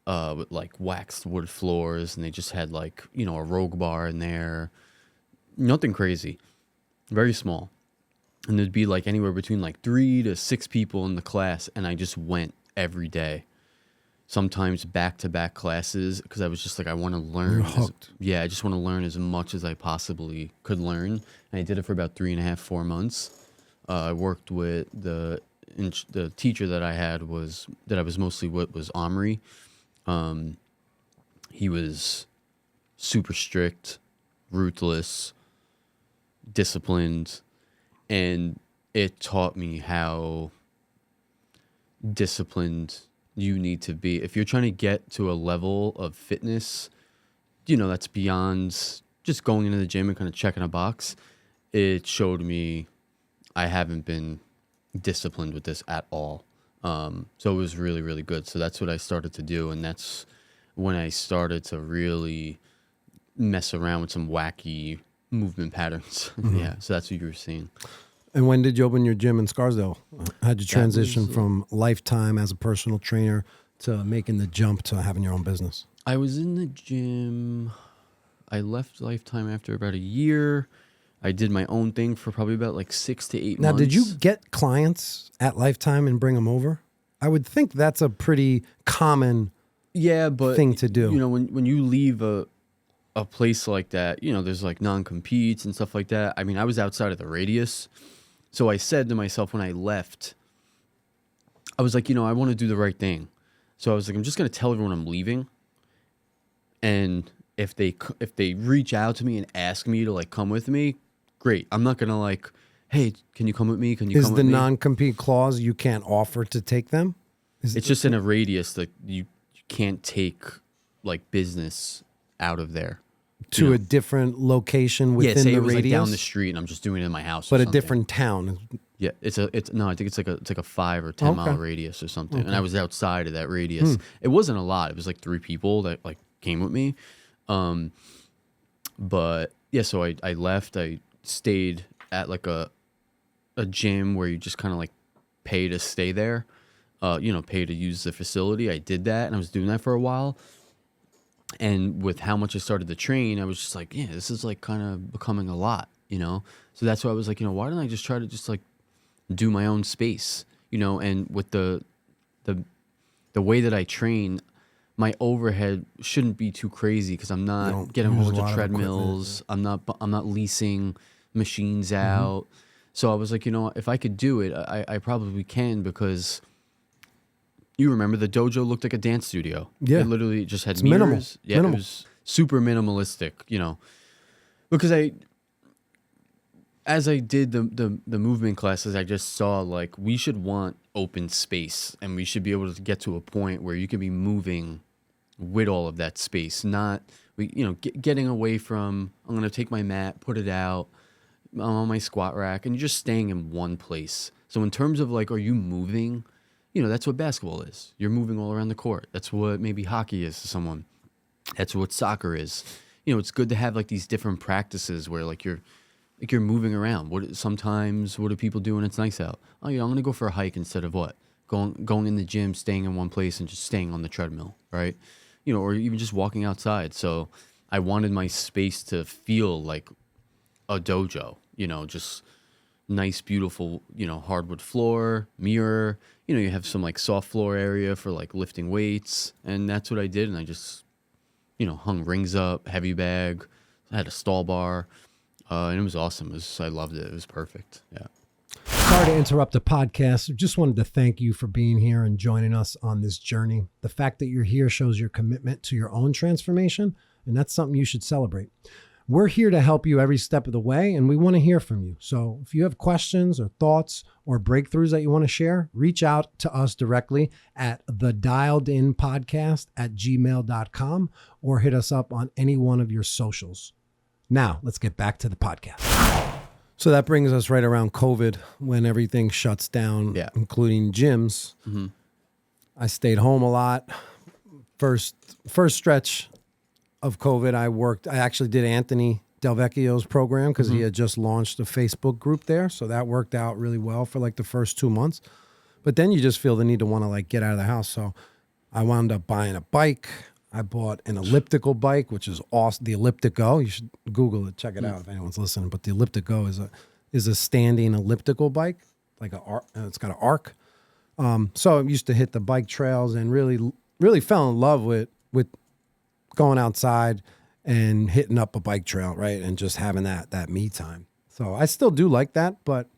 with like waxed wood floors, and they just had like, a Rogue bar in there. Nothing crazy. Very small. And there'd be like anywhere between like 3 to 6 people in the class, and I just went every day. Sometimes back-to-back classes, because I was just like, I want to learn. You're hooked. I just want to learn as much as I possibly could learn. And I did it for about 3.5-4 months. I worked with the teacher that I had that I was mostly with was Omri. He was super strict, ruthless, disciplined, and it taught me how disciplined you need to be. If you're trying to get to a level of fitness, that's beyond just going into the gym and kind of checking a box. It showed me I haven't been disciplined with this at all. So it was really, really good. So that's what I started to do. And that's when I started to really mess around with some wacky movement patterns. Mm-hmm. Yeah. So that's what you were seeing. And when did you open your gym in Scarsdale? How'd you transition from Lifetime as a personal trainer to making the jump to having your own business? I was in the gym. I left Lifetime after about a year. I did my own thing for probably about like 6 to 8 months. Now, did you get clients at Lifetime and bring them over? I would think that's a pretty common thing to do. When you leave a place like that, there's like non-competes and stuff like that. I was outside of the radius. So I said to myself when I left, I was like, I want to do the right thing. So I was like, I'm just going to tell everyone I'm leaving. And if they reach out to me and ask me to like come with me, great. I'm not going to like hey, can you come with me? Can you Is come the with me? non-compete clause you can't offer to take them? It's just in a radius that you can't take like business out of there. To a different location within say the it was radius? like down the street and I'm just doing it in my house. But or a something. different town. Yeah, no, I think it's like a 5 or 10 mile radius or something. And I was outside of that radius. It wasn't a lot. It was like 3 people that like came with me. But yeah, so I left. I stayed at like a gym where you just kind of like pay to stay there. Pay to use the facility. I did that and I was doing that for a while. And with how much I started to train, I was just like, yeah, this is like kind of becoming a lot, So that's why I was like, why don't I just try to just like do my own space, and with the way that I train, my overhead shouldn't be too crazy because I'm not getting a whole bunch of treadmills. I'm not leasing machines out. So I was like, if I could do it, I probably can because you remember the dojo looked like a dance studio. Yeah. It literally just had It's mirrors. minimal. Yeah, Minimal. it was super minimalistic, because as I did the movement classes, I just saw like we should want open space and we should be able to get to a point where you can be moving with all of that space, not getting away from I'm going to take my mat, put it out, I'm on my squat rack, and you're just staying in one place. So in terms of like, are you moving? That's what basketball is. You're moving all around the court. That's what maybe hockey is to someone. That's what soccer is. It's good to have like these different practices where like you're moving around. What do people do when it's nice out? Oh, I'm gonna go for a hike instead of what? Going in the gym, staying in one place and just staying on the treadmill, right? Or even just walking outside. So I wanted my space to feel like a dojo, just nice, beautiful, hardwood floor, mirror, you have some like soft floor area for like lifting weights. And that's what I did. And I just, hung rings up, heavy bag. I had a stall bar. And it was awesome. I loved it. It was perfect. Yeah. Sorry to interrupt the podcast. Just wanted to thank you for being here and joining us on this journey. The fact that you're here shows your commitment to your own transformation, and that's something you should celebrate. We're here to help you every step of the way, and we want to hear from you. So if you have questions or thoughts or breakthroughs that you want to share, reach out to us directly at thedieledinpodcast@gmail.com or hit us up on any one of your socials. Now, let's get back to the podcast. So that brings us right around COVID when everything shuts down, including gyms. I stayed home a lot. First stretch of COVID, I actually did Anthony Del Vecchio's program because he had just launched a Facebook group there. So that worked out really well for like the first 2 months. But then you just feel the need to want to like get out of the house. So I wound up buying a bike. I bought an elliptical bike, which is awesome. The Elliptico, you should Google it, check it out if anyone's listening. But the Elliptico is a standing elliptical bike, like it's got an arc. So I used to hit the bike trails and really fell in love with going outside and hitting up a bike trail, right? And just having that me time. So I still do like that, but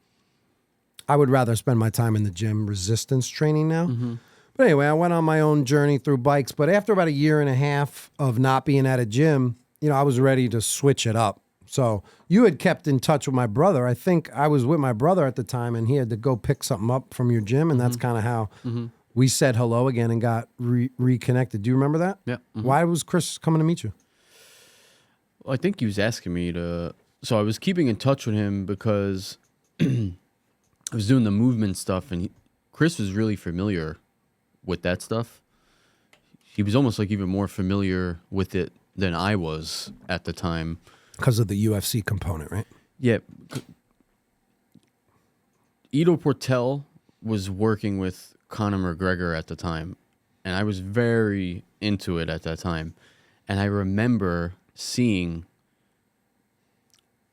I would rather spend my time in the gym resistance training now. But anyway, I went on my own journey through bikes. But after about 1.5 years of not being at a gym, I was ready to switch it up. So you had kept in touch with my brother. I think I was with my brother at the time, and he had to go pick something up from your gym, and that's kind of how we said hello again and got reconnected. Do you remember that? Yeah. Why was Chris coming to meet you? Well, I think he was asking me to. So I was keeping in touch with him because I was doing the movement stuff, and Chris was really familiar with that stuff. He was almost like even more familiar with it than I was at the time. Because of the UFC component, right? Yeah. Ido Portal was working with Conor McGregor at the time, and I was very into it at that time. And I remember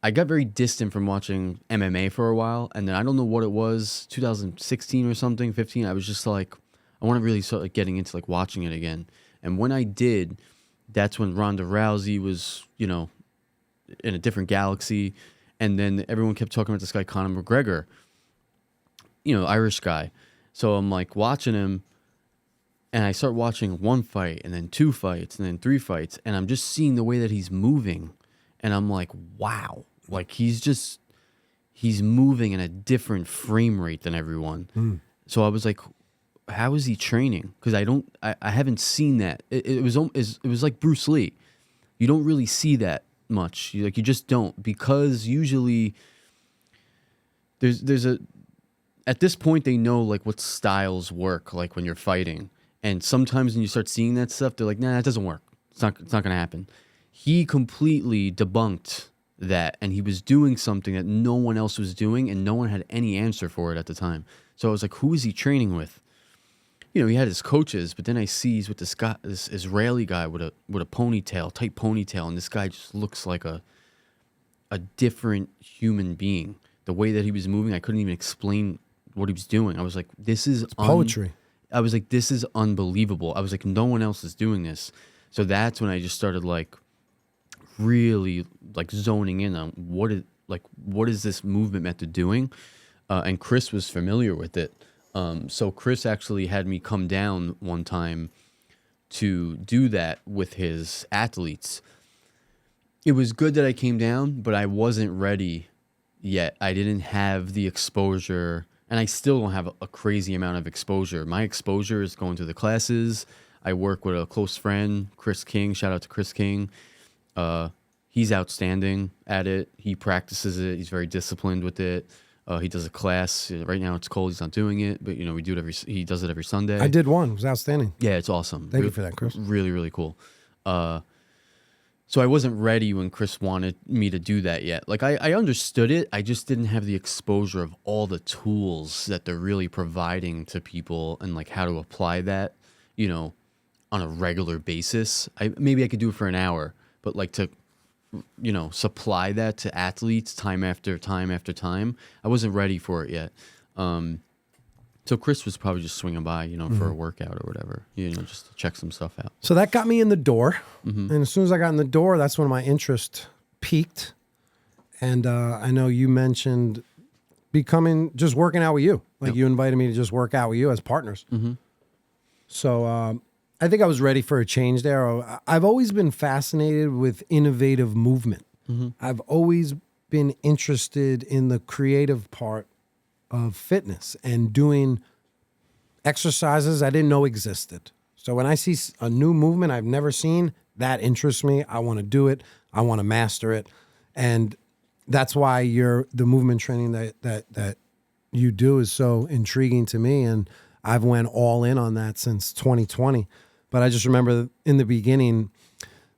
I got very distant from watching MMA for a while, and then I don't know what it was, 2016 or something, 15, I was just like, I want to really start like getting into like watching it again. And when I did, that's when Ronda Rousey was, in a different galaxy. And then everyone kept talking about this guy, Conor McGregor, Irish guy. So I'm like watching him, and I start watching one fight and then 2 fights and then 3 fights. And I'm just seeing the way that he's moving. And I'm like, wow, like he's he's moving in a different frame rate than everyone. So I was like, how is he training? Because I haven't seen that. It was like Bruce Lee. You don't really see that much. You just don't, because usually there's a at this point they know like what styles work like when you're fighting, and sometimes when you start seeing that stuff, they're like, nah, that doesn't work. It's not gonna happen. He completely debunked that, and he was doing something that no one else was doing, and no one had any answer for it at the time. So I was like, who is he training with? You know, he had his coaches, but then I see he's with this guy, this Israeli guy with a ponytail, tight ponytail, and this guy just looks like a different human being. The way that he was moving, I couldn't even explain what he was doing. I was like, this is poetry. I was like, this is unbelievable. I was like, no one else is doing this. So that's when I just started like really like zoning in on what is this movement method doing? And Chris was familiar with it. So Chris actually had me come down one time to do that with his athletes. It was good that I came down, but I wasn't ready yet. I didn't have the exposure, and I still don't have a crazy amount of exposure. My exposure is going to the classes. I work with a close friend, Chris King. Shout out to Chris King. He's outstanding at it. He practices it. He's very disciplined with it. He does a class. Right now it's cold. He's not doing it, but we do it he does it every Sunday. I did one. It was outstanding. Yeah, it's awesome. Thank you for that, Chris. Really, really cool. So I wasn't ready when Chris wanted me to do that yet. Like I understood it. I just didn't have the exposure of all the tools that they're really providing to people, and like how to apply that, on a regular basis. Maybe I could do it for an hour, but like to supply that to athletes time after time after time, I wasn't ready for it yet. So Chris was probably just swinging by, for a workout or whatever, just to check some stuff out. So that got me in the door. And as soon as I got in the door, that's when my interest peaked. And I know you mentioned just working out with you. Like you invited me to just work out with you as partners. So I think I was ready for a change there. I've always been fascinated with innovative movement. I've always been interested in the creative part of fitness and doing exercises I didn't know existed. So when I see a new movement I've never seen, that interests me. I want to do it. I want to master it. And that's why the movement training that you do is so intriguing to me. And I've went all in on that since 2020. But I just remember in the beginning,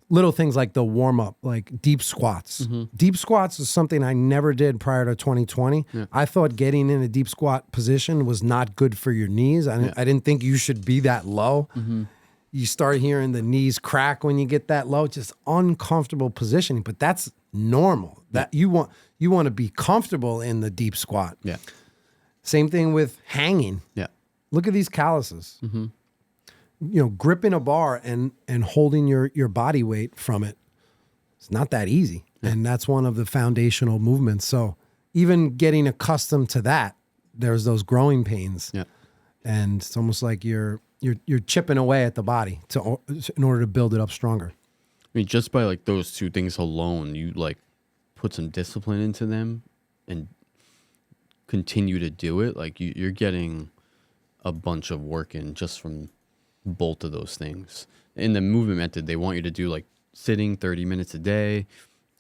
little things like the warm-up, like deep squats. Deep squats is something I never did prior to 2020. Yeah. I thought getting in a deep squat position was not good for your knees. I didn't think you should be that low. You start hearing the knees crack when you get that low. Just uncomfortable positioning, but that's normal. That you want to be comfortable in the deep squat. Yeah. Same thing with hanging. Yeah. Look at these calluses. Gripping a bar and holding your body weight from it, it's not that easy. Yeah. And that's one of the foundational movements. So even getting accustomed to that, there's those growing pains. Yeah. And it's almost like you're chipping away at the body in order to build it up stronger. I mean, just by like those two things alone, you like put some discipline into them and continue to do it. Like you're getting a bunch of work in just from both of those things. In the movement method, they want you to do like sitting 30 minutes a day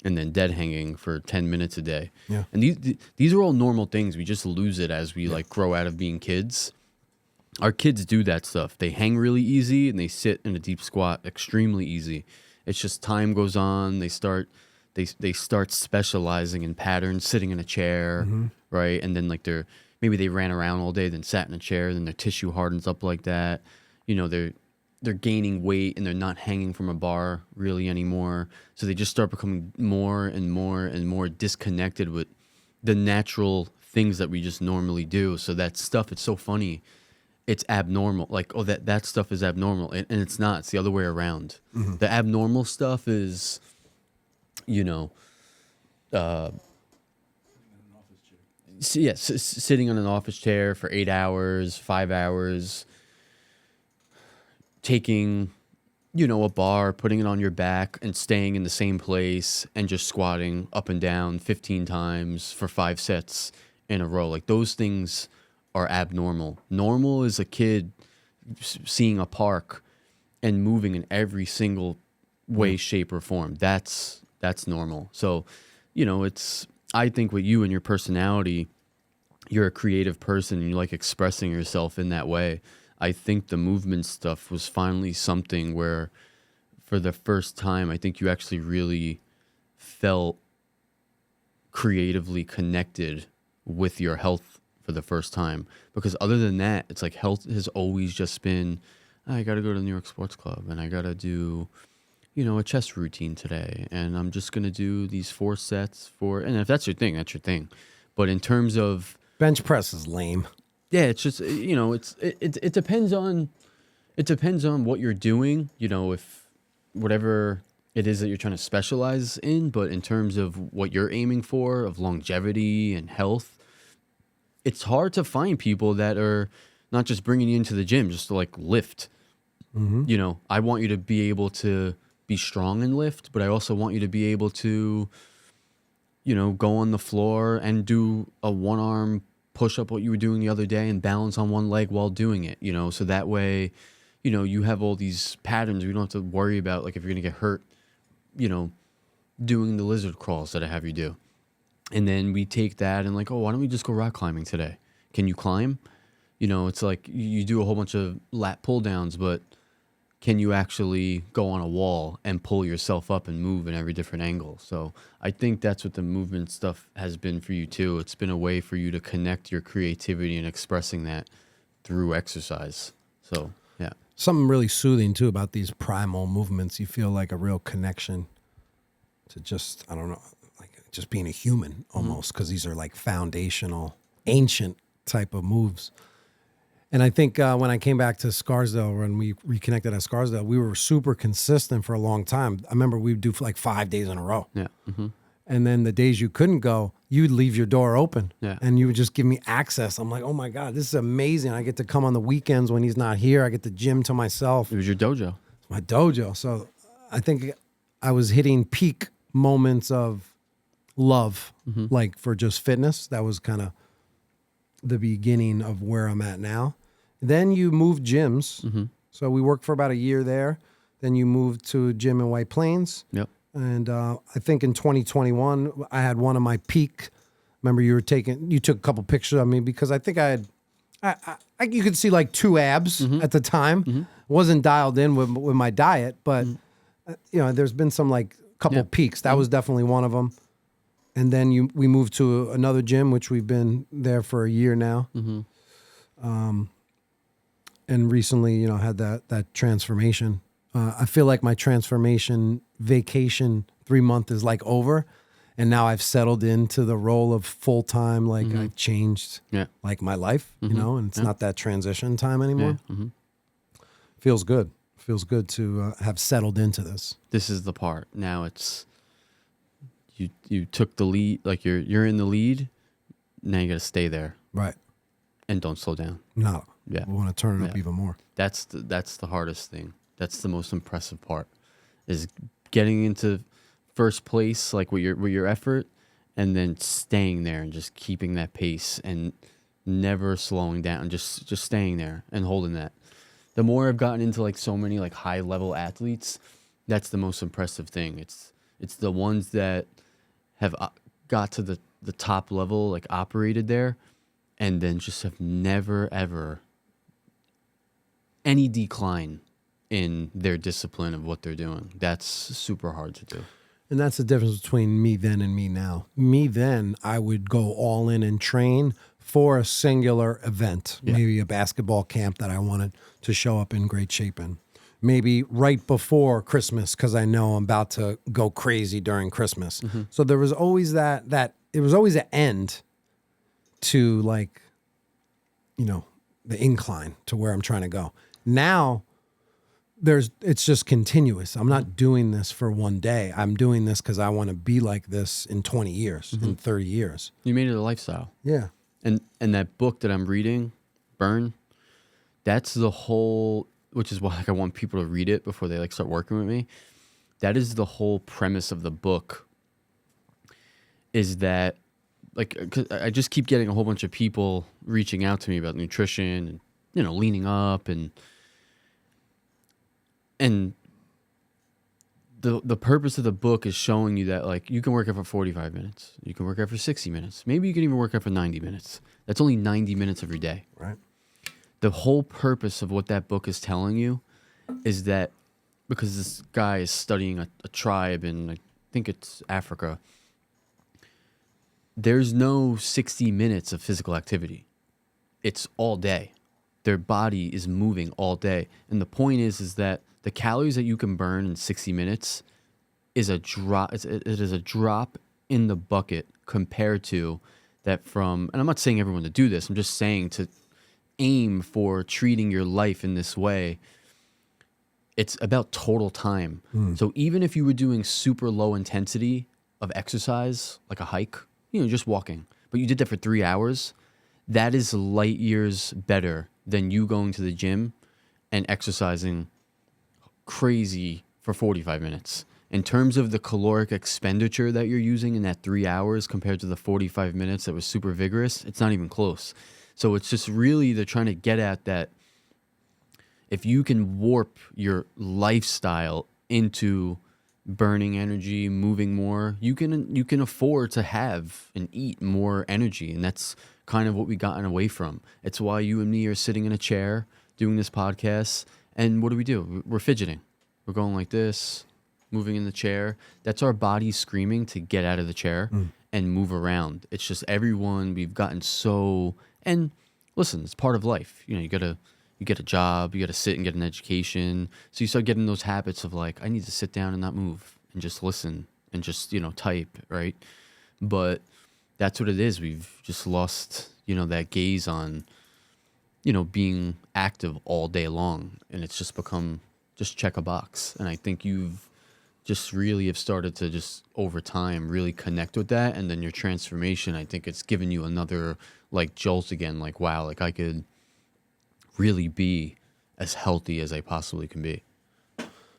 and then dead hanging for 10 minutes a day. Yeah. And these are all normal things. We just lose it as we like grow out of being kids. Our kids do that stuff. They hang really easy and they sit in a deep squat extremely easy. It's just time goes on. They start specializing in patterns, sitting in a chair, right? And then like maybe they ran around all day, then sat in a chair, then their tissue hardens up like that. They're gaining weight and they're not hanging from a bar really anymore. So they just start becoming more and more and more disconnected with the natural things that we just normally do. So that stuff, it's so funny. It's abnormal. Like, oh, that stuff is abnormal. And it's not. It's the other way around. The abnormal stuff is, sitting on an office chair for 8 hours, 5 hours, taking a bar, putting it on your back and staying in the same place and just squatting up and down 15 times for 5 sets in a row. Like those things are abnormal. Normal is a kid seeing a park and moving in every single way, shape, or form. That's normal. So, I think with you and your personality, you're a creative person and you like expressing yourself in that way. I think the movement stuff was finally something where, for the first time, I think you actually really felt creatively connected with your health for the first time. Because other than that, it's like health has always just been, I got to go to the New York Sports Club and I got to do, a chest routine today. And I'm just going to do these 4 sets and if that's your thing, that's your thing. But in terms of bench press is lame. Yeah, it's just, it depends on what you're doing, if whatever it is that you're trying to specialize in. But in terms of what you're aiming for, of longevity and health, it's hard to find people that are not just bringing you into the gym just to like lift. Mm-hmm. I want you to be able to be strong and lift, but I also want you to be able to, go on the floor and do a 1-arm push up what you were doing the other day and balance on one leg while doing it, so that way, you have all these patterns. We don't have to worry about like if you're going to get hurt, doing the lizard crawls that I have you do. And then we take that and like, oh, why don't we just go rock climbing today? Can you climb? It's like you do a whole bunch of lat pull downs, but can you actually go on a wall and pull yourself up and move in every different angle? So I think that's what the movement stuff has been for you too. It's been a way for you to connect your creativity and expressing that through exercise. So, yeah. Something really soothing too about these primal movements. You feel like a real connection to just, I don't know, like just being a human almost, because these are like foundational, ancient type of moves. And I think when I came back to Scarsdale, when we reconnected at Scarsdale, we were super consistent for a long time. I remember we'd do like 5 days in a row. Yeah. Mm-hmm. And then the days you couldn't go, you'd leave your door open. Yeah. And you would just give me access. I'm like, oh my God, this is amazing. I get to come on the weekends when he's not here. I get the gym to myself. It was your dojo. It's my dojo. So I think I was hitting peak moments of love, like for just fitness. That was kind of the beginning of where I'm at now. Then you moved gyms. Mm-hmm. So we worked for about a year there. Then you moved to a gym in White Plains. Yep. And I think in 2021, I had one of my peak. Remember, you took a couple pictures of me because I think I you could see like 2 abs at the time. Mm-hmm. Wasn't dialed in with my diet, but there's been some like couple peaks. That was definitely one of them. And then we moved to another gym, which we've been there for a year now. Mm-hmm. And recently, had that transformation. I feel like my transformation vacation 3-month is like over. And now I've settled into the role of full-time. Like I've changed like my life, and it's not that transition time anymore. Yeah. Mm-hmm. Feels good. Feels good to have settled into this. This is the part. Now it's, you took the lead, like you're in the lead. Now you got to stay there. Right. And don't slow down. No. Yeah. We want to turn it up even more. That's the hardest thing. That's the most impressive part, is getting into first place, like with your effort, and then staying there and just keeping that pace and never slowing down, just staying there and holding that. The more I've gotten into like so many like high level athletes, that's the most impressive thing. It's the ones that have got to the top level, like operated there, and then just have never ever any decline in their discipline of what they're doing. That's super hard to do. And that's the difference between me then and me now. Me then, I would go all in and train for a singular event, maybe a basketball camp that I wanted to show up in great shape in. Maybe right before Christmas, because I know I'm about to go crazy during Christmas. Mm-hmm. So there was always that it was always an end to like, the incline to where I'm trying to go. Now, it's just continuous. I'm not doing this for one day. I'm doing this because I want to be like this in 20 years, in 30 years. You made it a lifestyle. Yeah. And that book that I'm reading, Burn, that's the whole which is why like, I want people to read it before they like start working with me. That is the whole premise of the book, is that like, 'cause I just keep getting a whole bunch of people reaching out to me about nutrition and, you know, leaning up and the purpose of the book is showing you that like you can work out for 45 minutes, you can work out for 60 minutes, maybe you can even work out for 90 minutes. That's only 90 minutes of your day. Right. The whole purpose of what that book is telling you is that because this guy is studying a tribe in, I think it's Africa, there's no 60 minutes of physical activity. It's all day. Their body is moving all day. And the point is that the calories that you can burn in 60 minutes is a drop. It is a drop in the bucket compared to that from, and I'm not saying everyone to do this. I'm just saying to aim for treating your life in this way. It's about total time. So even if you were doing super low intensity of exercise, like a hike, you know, just walking, but you did that for 3 hours, that is light years better than you going to the gym and exercising crazy for 45 minutes. In terms of the caloric expenditure that you're using in that 3 hours compared to the 45 minutes that was super vigorous, it's not even close. So it's just really, they're trying to get at that if you can warp your lifestyle into burning energy, moving more, you can afford to have and eat more energy. And that's kind of what we gotten away from. It's why you and me are sitting in a chair doing this podcast. And what do? We're fidgeting. We're going like this, moving in the chair. That's our body screaming to get out of the chair and move around. It's just everyone, we've gotten so, and listen, it's part of life. You know, you get a job, you got to sit and get an education. So you start getting those habits of like, I need to sit down and not move and just listen and just, you know, type, right? But that's what it is. We've just lost, you know, that gaze on, you know, being active all day long. And it's just become just check a box. And I think you've just really have started to just over time really connect with that. And then your transformation, I think it's given you another like jolt again, like, wow, like I could really be as healthy as I possibly can be.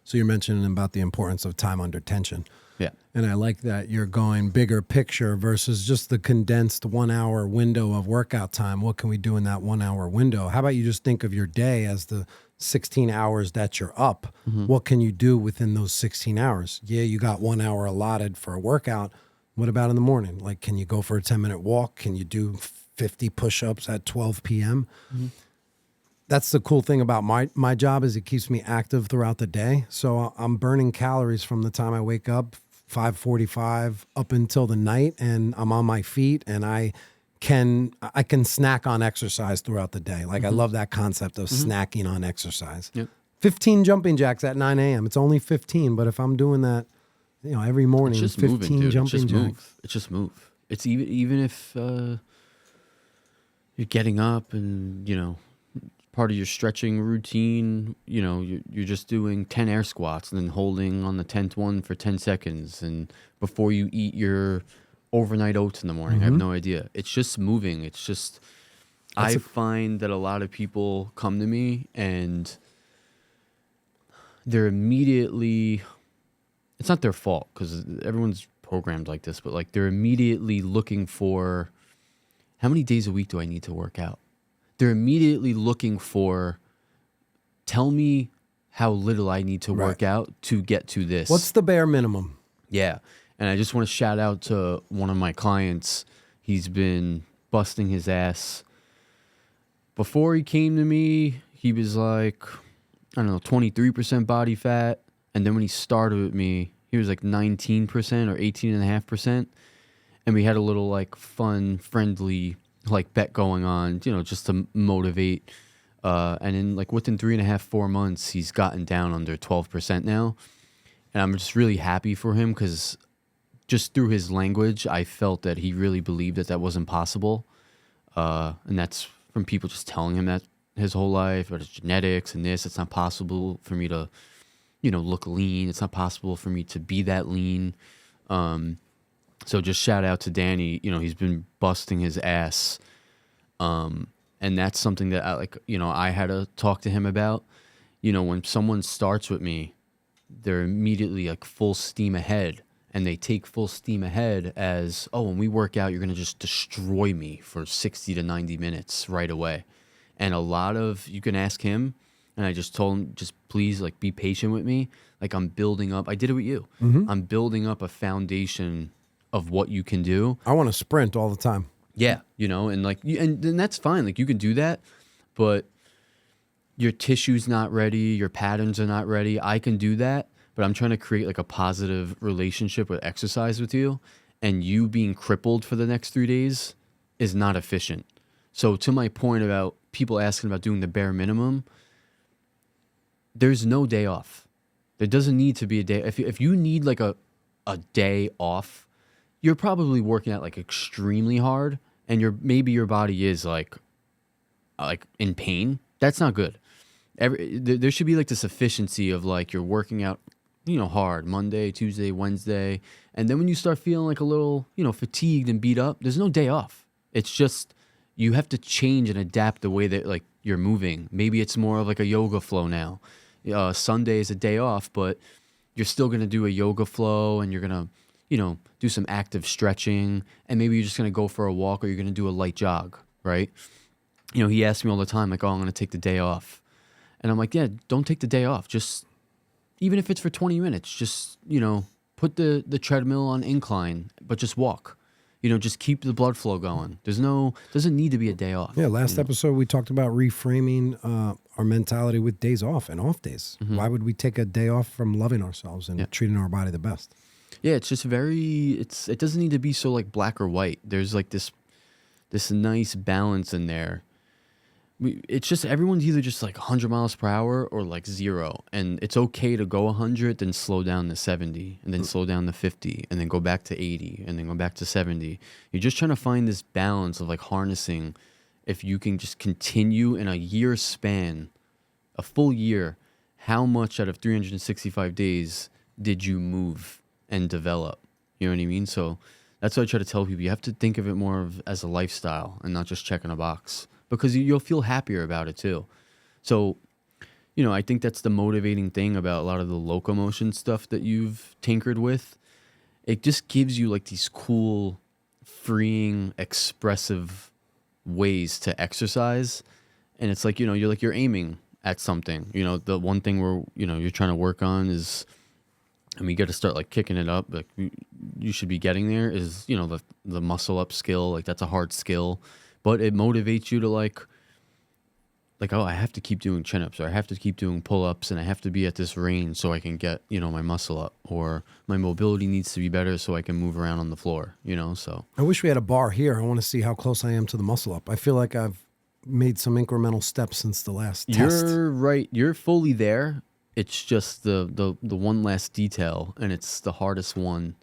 So you're mentioning about the importance of time under tension. Yeah. And I like that you're going bigger picture versus just the condensed 1 hour window of workout time. What can we do in that 1 hour window? How about you just think of your day as the 16 hours that you're up? What can you do within those 16 hours? Yeah, you got 1 hour allotted for a workout. What about in the morning? Like, can you go for a 10-minute walk? Can you do 50 push-ups at 12 p.m.? That's the cool thing about my job is it keeps me active throughout the day. So I'm burning calories from the time I wake up, 5:45 up until the night, and I'm on my feet, and I can snack on exercise throughout the day. Like I love that concept of snacking on exercise. Yep. 15 jumping jacks at 9 a.m. It's only 15, but if I'm doing that, you know, every morning, It's just 15 moving, dude. jumping It's just jacks. move. It's just move. It's even if you're getting up and, you know, part of your stretching routine, you know, you're just doing 10 air squats and then holding on the 10th one for 10 seconds. And before you eat your overnight oats in the morning, I have no idea. It's just moving. It's just, I find that a lot of people come to me and they're immediately, it's not their fault because everyone's programmed like this, but like they're immediately looking for, how many days a week do I need to work out? They're immediately looking for, tell me how little I need to work out to get to this. What's the bare minimum? Yeah. And I just want to shout out to one of my clients. He's been busting his ass. Before he came to me, he was like, I don't know, 23% body fat. And then when he started with me, he was like 19% or 18.5%. And we had a little like fun, friendly like bet going on, you know, just to motivate. And in like within 3.5, 4 months, he's gotten down under 12% now. And I'm just really happy for him because just through his language, I felt that he really believed that wasn't possible. And that's from people just telling him that his whole life, or it's genetics and this, it's not possible for me to, you know, look lean. It's not possible for me to be that lean. So just shout out to Danny. You know, he's been busting his ass. And that's something that I like, you know, I had to talk to him about. when someone starts with me, they're immediately like full steam ahead, and they take full steam ahead as, oh, when we work out, you're going to just destroy me for 60 to 90 minutes right away. And you can ask him, and I just told him, just please, like, be patient with me. Like, I'm building up. I did it with you. I'm building up a foundation of what you can do. I want to sprint all the time. Yeah, and like, and that's fine. Like, you can do that, but your tissue's not ready. Your patterns are not ready. I can do that, but I'm trying to create like a positive relationship with exercise with you, and you being crippled for the next 3 days is not efficient. So to my point about people asking about doing the bare minimum, there's no day off. There doesn't need to be a day. If you need like a day off, you're probably working out like extremely hard, and maybe your body is like in pain. That's not good. There should be like this efficiency of like you're working out, hard Monday, Tuesday, Wednesday, and then when you start feeling like a little, fatigued and beat up, there's no day off. It's just you have to change and adapt the way that like you're moving. Maybe it's more of like a yoga flow now. Sunday is a day off, but you're still gonna do a yoga flow, and you're gonna, do some active stretching, and maybe you're just gonna go for a walk, or you're gonna do a light jog, right? He asks me all the time, like, oh, I'm gonna take the day off. And I'm like, yeah, don't take the day off. Just, even if it's for 20 minutes, just, put the treadmill on incline, but just walk. Just keep the blood flow going. Doesn't need to be a day off. Yeah, last episode we talked about reframing our mentality with days off and off days. Why would we take a day off from loving ourselves and treating our body the best? Yeah, it's just it doesn't need to be so like black or white. There's like this nice balance in there. It's just everyone's either just like 100 miles per hour or like 0, and it's okay to go 100, then slow down to 70, and then slow down to 50, and then go back to 80, and then go back to 70. You're just trying to find this balance of like harnessing. If you can just continue in a year span, a full year, how much out of 365 days did you move and develop? You know what I mean? So that's what I try to tell people. You have to think of it more as a lifestyle and not just checking a box, because you'll feel happier about it too. So, I think that's the motivating thing about a lot of the locomotion stuff that you've tinkered with. It just gives you like these cool, freeing, expressive ways to exercise. And it's like, you're aiming at something. The one thing where, you're trying to work on is, and we got to start like kicking it up. Like you should be getting there is, the muscle up skill. Like that's a hard skill. But it motivates you to like, oh, I have to keep doing chin-ups, or I have to keep doing pull-ups, and I have to be at this range so I can get, my muscle up, or my mobility needs to be better so I can move around on the floor, so. I wish we had a bar here. I want to see how close I am to the muscle up. I feel like I've made some incremental steps since the last test. You're right. You're fully there. It's just the one last detail, and it's the hardest one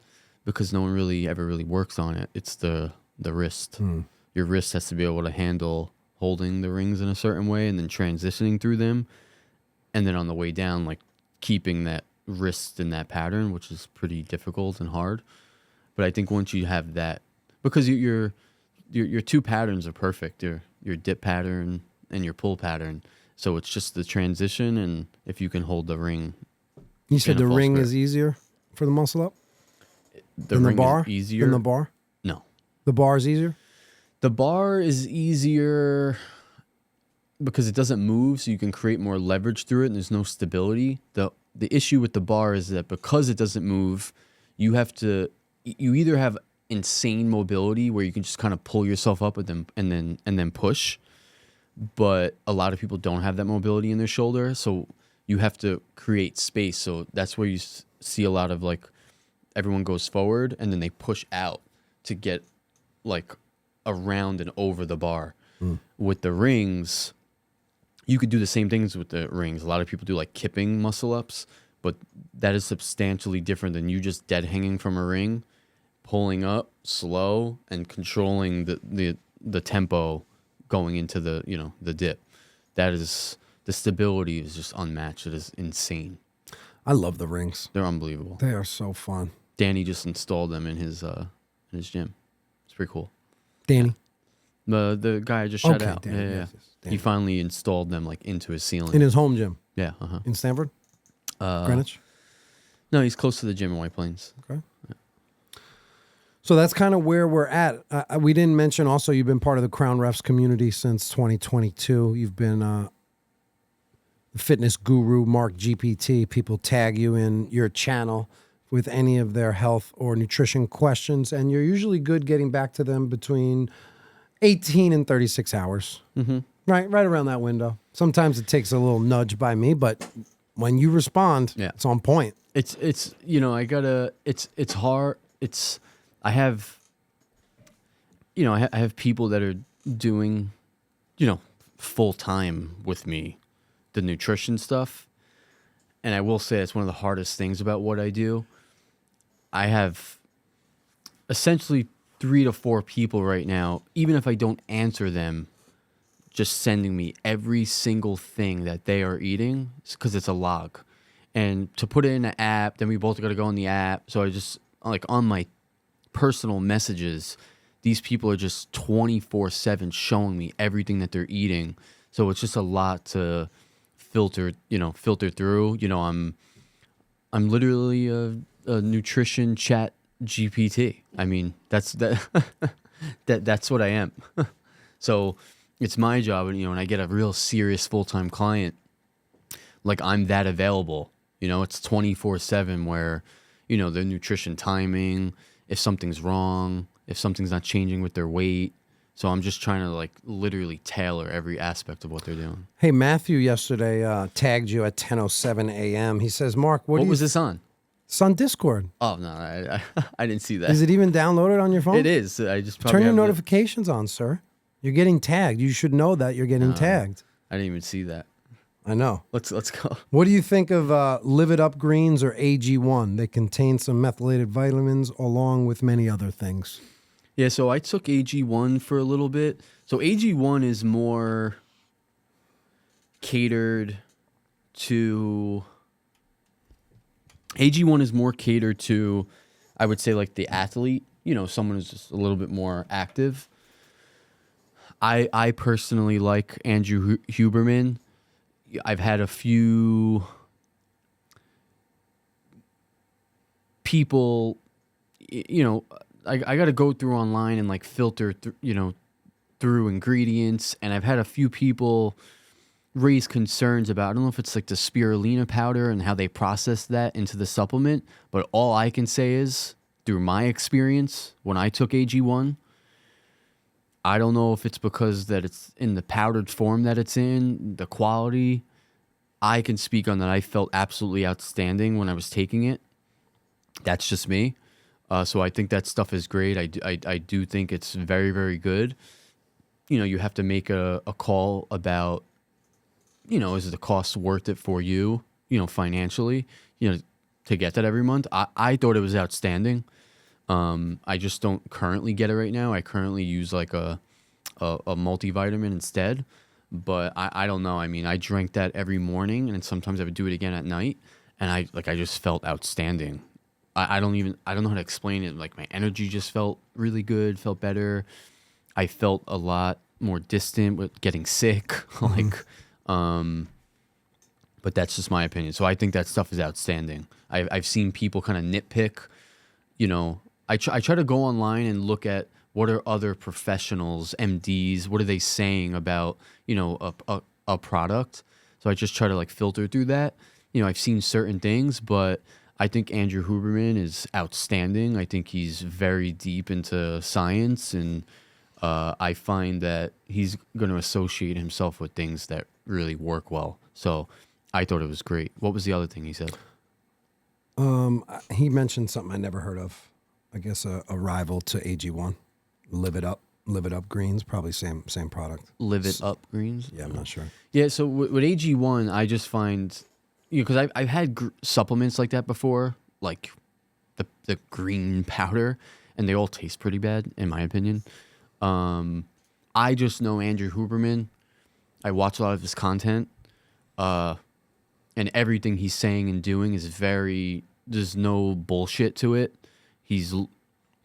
because no one really ever really works on it. It's the wrist. Your wrist has to be able to handle holding the rings in a certain way and then transitioning through them. And then on the way down, like keeping that wrist in that pattern, which is pretty difficult and hard. But I think once you have that, because your two patterns are perfect, your dip pattern and your pull pattern. So it's just the transition, and if you can hold the ring. You said the ring is easier for the muscle up? The ring bar? Is easier. Than the bar? No. The bar is easier? The bar is easier because it doesn't move, so you can create more leverage through it, and there's no stability. The issue with the bar is that because it doesn't move, you either have insane mobility where you can just kind of pull yourself up with them and then push, but a lot of people don't have that mobility in their shoulder, so you have to create space. So that's where you see a lot of like everyone goes forward and then they push out to get like around and over the bar. With the rings, you could do the same things with the rings. A lot of people do like kipping muscle ups, but that is substantially different than you just dead hanging from a ring, pulling up slow and controlling the tempo going into the dip. That is, the stability is just unmatched. It is insane. I love the rings. They're unbelievable. They are so fun. Danny just installed them in his gym. It's pretty cool. Danny. The guy I just shut out. Danny, Yeah. yes, He finally installed them like into his ceiling. in his home gym Yeah. in Stanford, Greenwich. No, he's close to the gym in White Plains. Okay. So that's kind of where we're at. We didn't mention also you've been part of the Crown Refs community since 2022. You've been the fitness guru, Marc GPT. People tag you in your channel with any of their health or nutrition questions, and you're usually good getting back to them between 18 and 36 hours. Mm-hmm. Right around that window. Sometimes it takes a little nudge by me, but when you respond, it's on point. It's hard. I have people that are doing, full time with me, the nutrition stuff. And I will say it's one of the hardest things about what I do. I have essentially 3 to 4 people right now, even if I don't answer them, just sending me every single thing that they are eating because it's a log. And to put it in an app, then we both got to go in the app. So I just, like, on my personal messages, these people are just 24/7 showing me everything that they're eating. So it's just a lot to filter through. I'm literally a nutrition chat GPT. I mean, that's what I am. So it's my job, and when I get a real serious full-time client, like, I'm that available. It's 24/7 where, the nutrition timing, if something's wrong, if something's not changing with their weight. So I'm just trying to, like, literally tailor every aspect of what they're doing. Hey, Matthew yesterday tagged you at 10:07 a.m. He says, Marc, what was this on? It's on Discord. Oh, no, I didn't see that. Is it even downloaded on your phone? It is. I just probably turn your have notifications on, sir. You're getting tagged. You should know that you're getting tagged. I didn't even see that. I know. Let's go. What do you think of Live It Up Greens or AG1? They contain some methylated vitamins along with many other things. Yeah, so I took AG1 for a little bit. So AG1 is more catered to... I would say, like, the athlete, someone who's just a little bit more active. I personally like Andrew Huberman. I've had a few people, I got to go through online and, like, filter, through ingredients. And I've had a few people raise concerns about, I don't know if it's like the spirulina powder and how they process that into the supplement. But all I can say is, through my experience, when I took AG1, I don't know if it's because that it's in the powdered form that it's in, the quality. I can speak on that. I felt absolutely outstanding when I was taking it. That's just me. So I think that stuff is great. I do think it's very, very good. You have to make a call about, is the cost worth it for you, financially, to get that every month. I thought it was outstanding. I just don't currently get it right now. I currently use, like, a multivitamin instead. But I don't know. I mean, I drank that every morning, and sometimes I would do it again at night. And I just felt outstanding. I don't know how to explain it. Like, my energy just felt really good, felt better. I felt a lot more distant with getting sick. Like, but that's just my opinion. So I think that stuff is outstanding. I've seen people kind of nitpick. I try to go online and look at what are other professionals, MDs, what are they saying about, a product. So I just try to, like, filter through that. I've seen certain things, but I think Andrew Huberman is outstanding. I think he's very deep into science, and I find that he's going to associate himself with things that really work well. So I thought it was great. What was the other thing he said? He mentioned something I never heard of. I guess a rival to AG1. Live It Up Greens, probably same product. Live It Up Greens? Yeah, I'm not sure. Yeah, so with AG1, I just find, because I've had supplements like that before, like the green powder, and they all taste pretty bad, in my opinion. I just know Andrew Huberman. I watch a lot of his content, and everything he's saying and doing is there's no bullshit to it. He's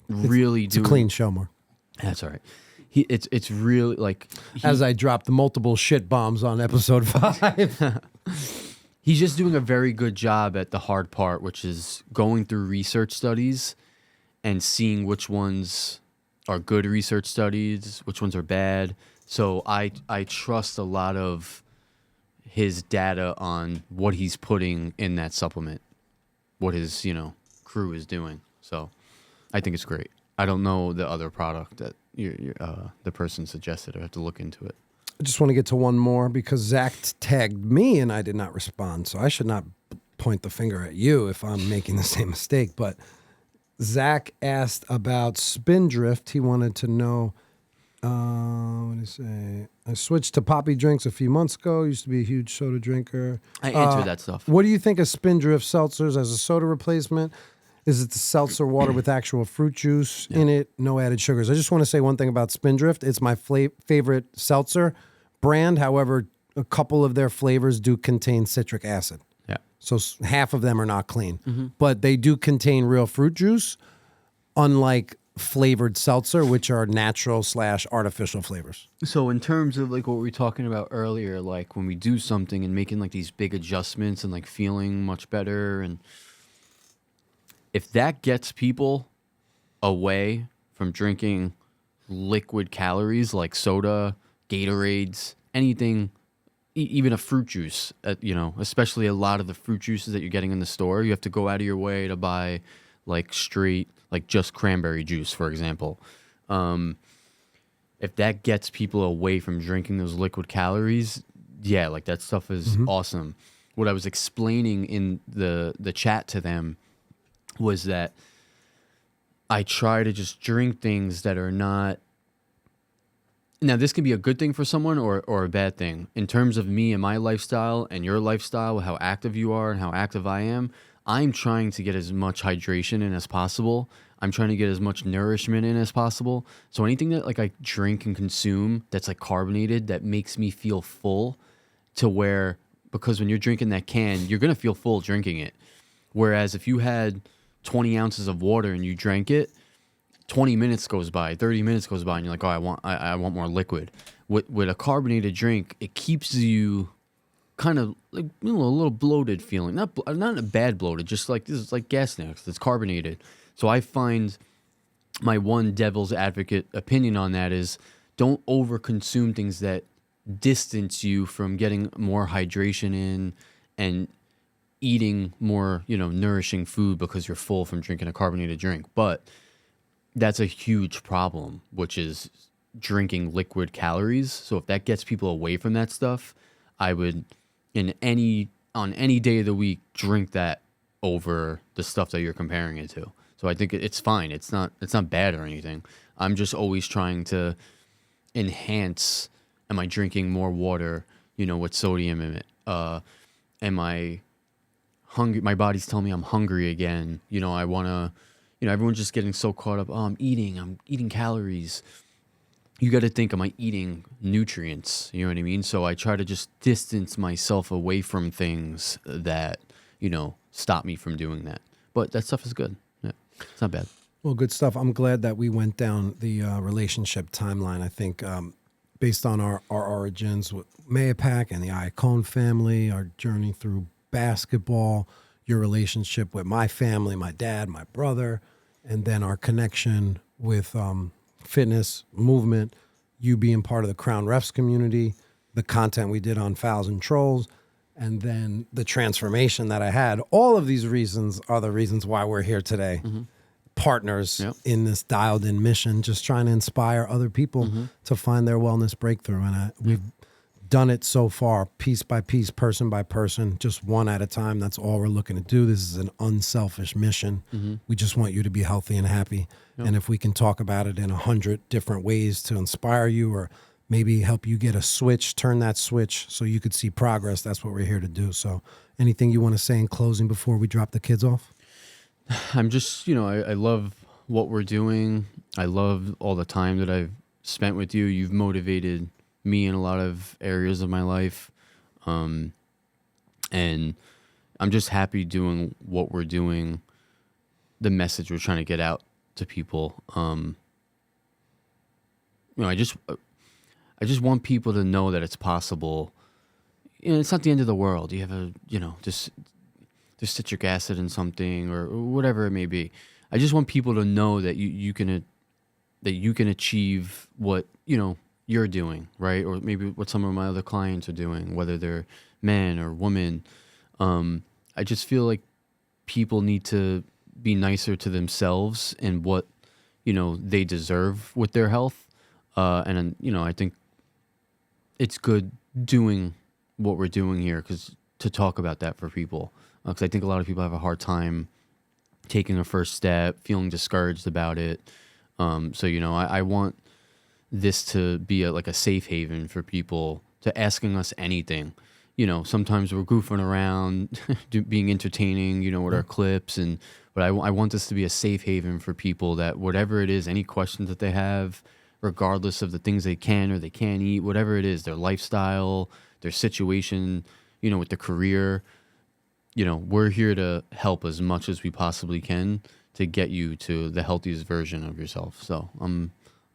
really it's a clean show, Marc. That's all right. It's really like As I dropped multiple shit bombs on episode 5. he's just doing a very good job at the hard part, which is going through research studies and seeing which ones are good research studies, which ones are bad. So I trust a lot of his data on what he's putting in that supplement, what his, crew is doing. So I think it's great. I don't know the other product that the person suggested. I have to look into it. I just want to get to one more because Zach tagged me and I did not respond. So I should not point the finger at you if I'm making the same mistake. But Zach asked about Spindrift. He wanted to know, what did he say? I switched to poppy drinks a few months ago. Used to be a huge soda drinker. I answered that stuff. What do you think of Spindrift seltzers as a soda replacement? Is it the seltzer water with actual fruit juice in it? No added sugars. I just want to say one thing about Spindrift. It's my favorite seltzer brand. However, a couple of their flavors do contain citric acid. Yeah. So half of them are not clean. But they do contain real fruit juice, unlike flavored seltzer, which are natural / artificial flavors. So in terms of like what we were talking about earlier, like when we do something and making like these big adjustments and like feeling much better, and if that gets people away from drinking liquid calories like soda, Gatorades, anything, even a fruit juice, especially a lot of the fruit juices that you're getting in the store, you have to go out of your way to buy like straight, like just cranberry juice, for example. If that gets people away from drinking those liquid calories, yeah, like that stuff is awesome. What I was explaining in the chat to them was that I try to just drink things that are not. Now, this can be a good thing for someone or a bad thing. In terms of me and my lifestyle and your lifestyle, how active you are and how active I am, I'm trying to get as much hydration in as possible. I'm trying to get as much nourishment in as possible. So anything that like I drink and consume that's like carbonated, that makes me feel full, to where, because when you're drinking that can, you're going to feel full drinking it. Whereas if you had 20 ounces of water and you drank it, 20 minutes goes by, 30 minutes goes by, and you're like, oh, I want more liquid. With a carbonated drink, it keeps you kind of like a little bloated feeling. Not a bad bloated, just like this is like gas next. It's carbonated. So I find my one devil's advocate opinion on that is don't overconsume things that distance you from getting more hydration in and eating more, nourishing food because you're full from drinking a carbonated drink. But that's a huge problem, which is drinking liquid calories. So if that gets people away from that stuff, I would, on any day of the week, drink that over the stuff that you're comparing it to. So I think it's fine. It's not bad or anything. I'm just always trying to enhance. Am I drinking more water, with sodium in it? Am I hungry? My body's telling me I'm hungry again. I want to, everyone's just getting so caught up. Oh, I'm eating calories. You got to think, am I eating nutrients? You know what I mean? So I try to just distance myself away from things that, stop me from doing that. But that stuff is good. Yeah, it's not bad. Well, good stuff. I'm glad that we went down the relationship timeline. I think based on our origins with Mayapack and the Iacone family, our journey through basketball, your relationship with my family, my dad, my brother, and then our connection with fitness, movement, you being part of the Crown Refs community, the content we did on Fouls and Trolls, and then the transformation that I had. All of these reasons are the reasons why we're here today. Partners in this dialed in mission, just trying to inspire other people to find their wellness breakthrough. And we've done it so far, piece by piece, person by person, just one at a time. That's all we're looking to do. This is an unselfish mission. We just want you to be healthy and happy. And if we can talk about it in 100 different ways to inspire you, or maybe help you get a switch, turn that switch so you could see progress, that's what we're here to do. So anything you want to say in closing before we drop the kids off? I'm just, I love what we're doing. I love all the time that I've spent with you. You've motivated me in a lot of areas of my life. And I'm just happy doing what we're doing, the message we're trying to get out to people. I just want people to know that it's possible. It's not the end of the world. You have just citric acid in something or whatever it may be. I just want people to know that you can achieve what you're doing, right? Or maybe what some of my other clients are doing, whether they're man or woman. I just feel like people need to be nicer to themselves and what they deserve with their health. And I think it's good doing what we're doing here to talk about that for people. Because I think a lot of people have a hard time taking a first step, feeling discouraged about it. So I want this to be a safe haven for people to asking us anything. Sometimes we're goofing around, being entertaining, with our clips, but I want this to be a safe haven for people that whatever it is, any questions that they have, regardless of the things they can or they can't eat, whatever it is, their lifestyle, their situation, with the career, we're here to help as much as we possibly can to get you to the healthiest version of yourself. So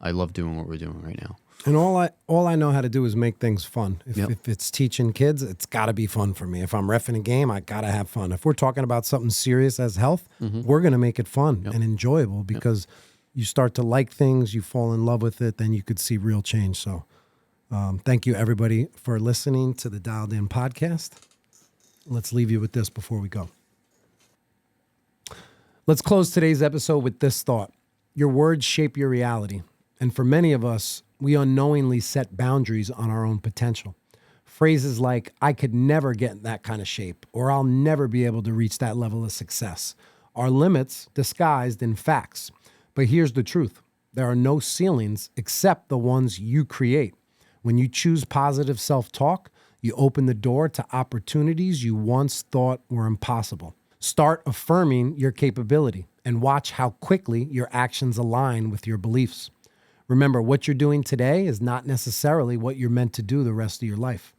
I love doing what we're doing right now. And all I know how to do is make things fun. If it's teaching kids, it's got to be fun for me. If I'm reffing a game, I got to have fun. If we're talking about something serious as health, we're going to make it fun and enjoyable because you start to like things, you fall in love with it, then you could see real change. So thank you, everybody, for listening to the Dialed In podcast. Let's leave you with this before we go. Let's close today's episode with this thought. Your words shape your reality. And for many of us, we unknowingly set boundaries on our own potential. Phrases like, I could never get in that kind of shape, or I'll never be able to reach that level of success, are limits disguised in facts. But here's the truth. There are no ceilings except the ones you create. When you choose positive self-talk, you open the door to opportunities you once thought were impossible. Start affirming your capability and watch how quickly your actions align with your beliefs. Remember, what you're doing today is not necessarily what you're meant to do the rest of your life.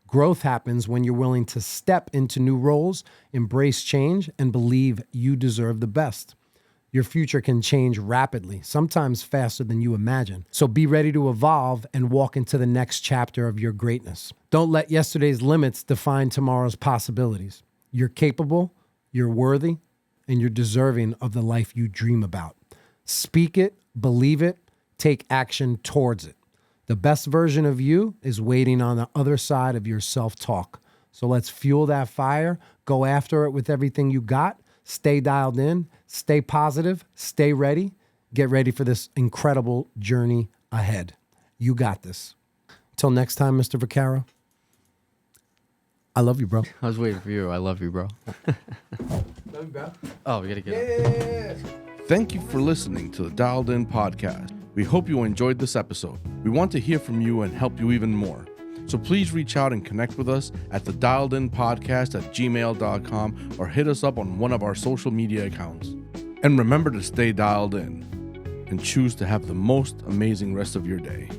Growth happens when you're willing to step into new roles, embrace change, and believe you deserve the best. Your future can change rapidly, sometimes faster than you imagine. So be ready to evolve and walk into the next chapter of your greatness. Don't let yesterday's limits define tomorrow's possibilities. You're capable, you're worthy, and you're deserving of the life you dream about. Speak it, believe it, take action towards it. The best version of you is waiting on the other side of your self-talk. So let's fuel that fire, go after it with everything you got, stay dialed in, stay positive, stay ready, get ready for this incredible journey ahead. You got this. Till next time, Mr. Vaccaro. I love you, bro. I was waiting for you. I love you, bro. Love you, bro. Oh, we got to get up. Thank you for listening to the Dialed In podcast. We hope you enjoyed this episode. We want to hear from you and help you even more. So please reach out and connect with us at the dialedinpodcast@gmail.com or hit us up on one of our social media accounts. And remember to stay dialed in and choose to have the most amazing rest of your day.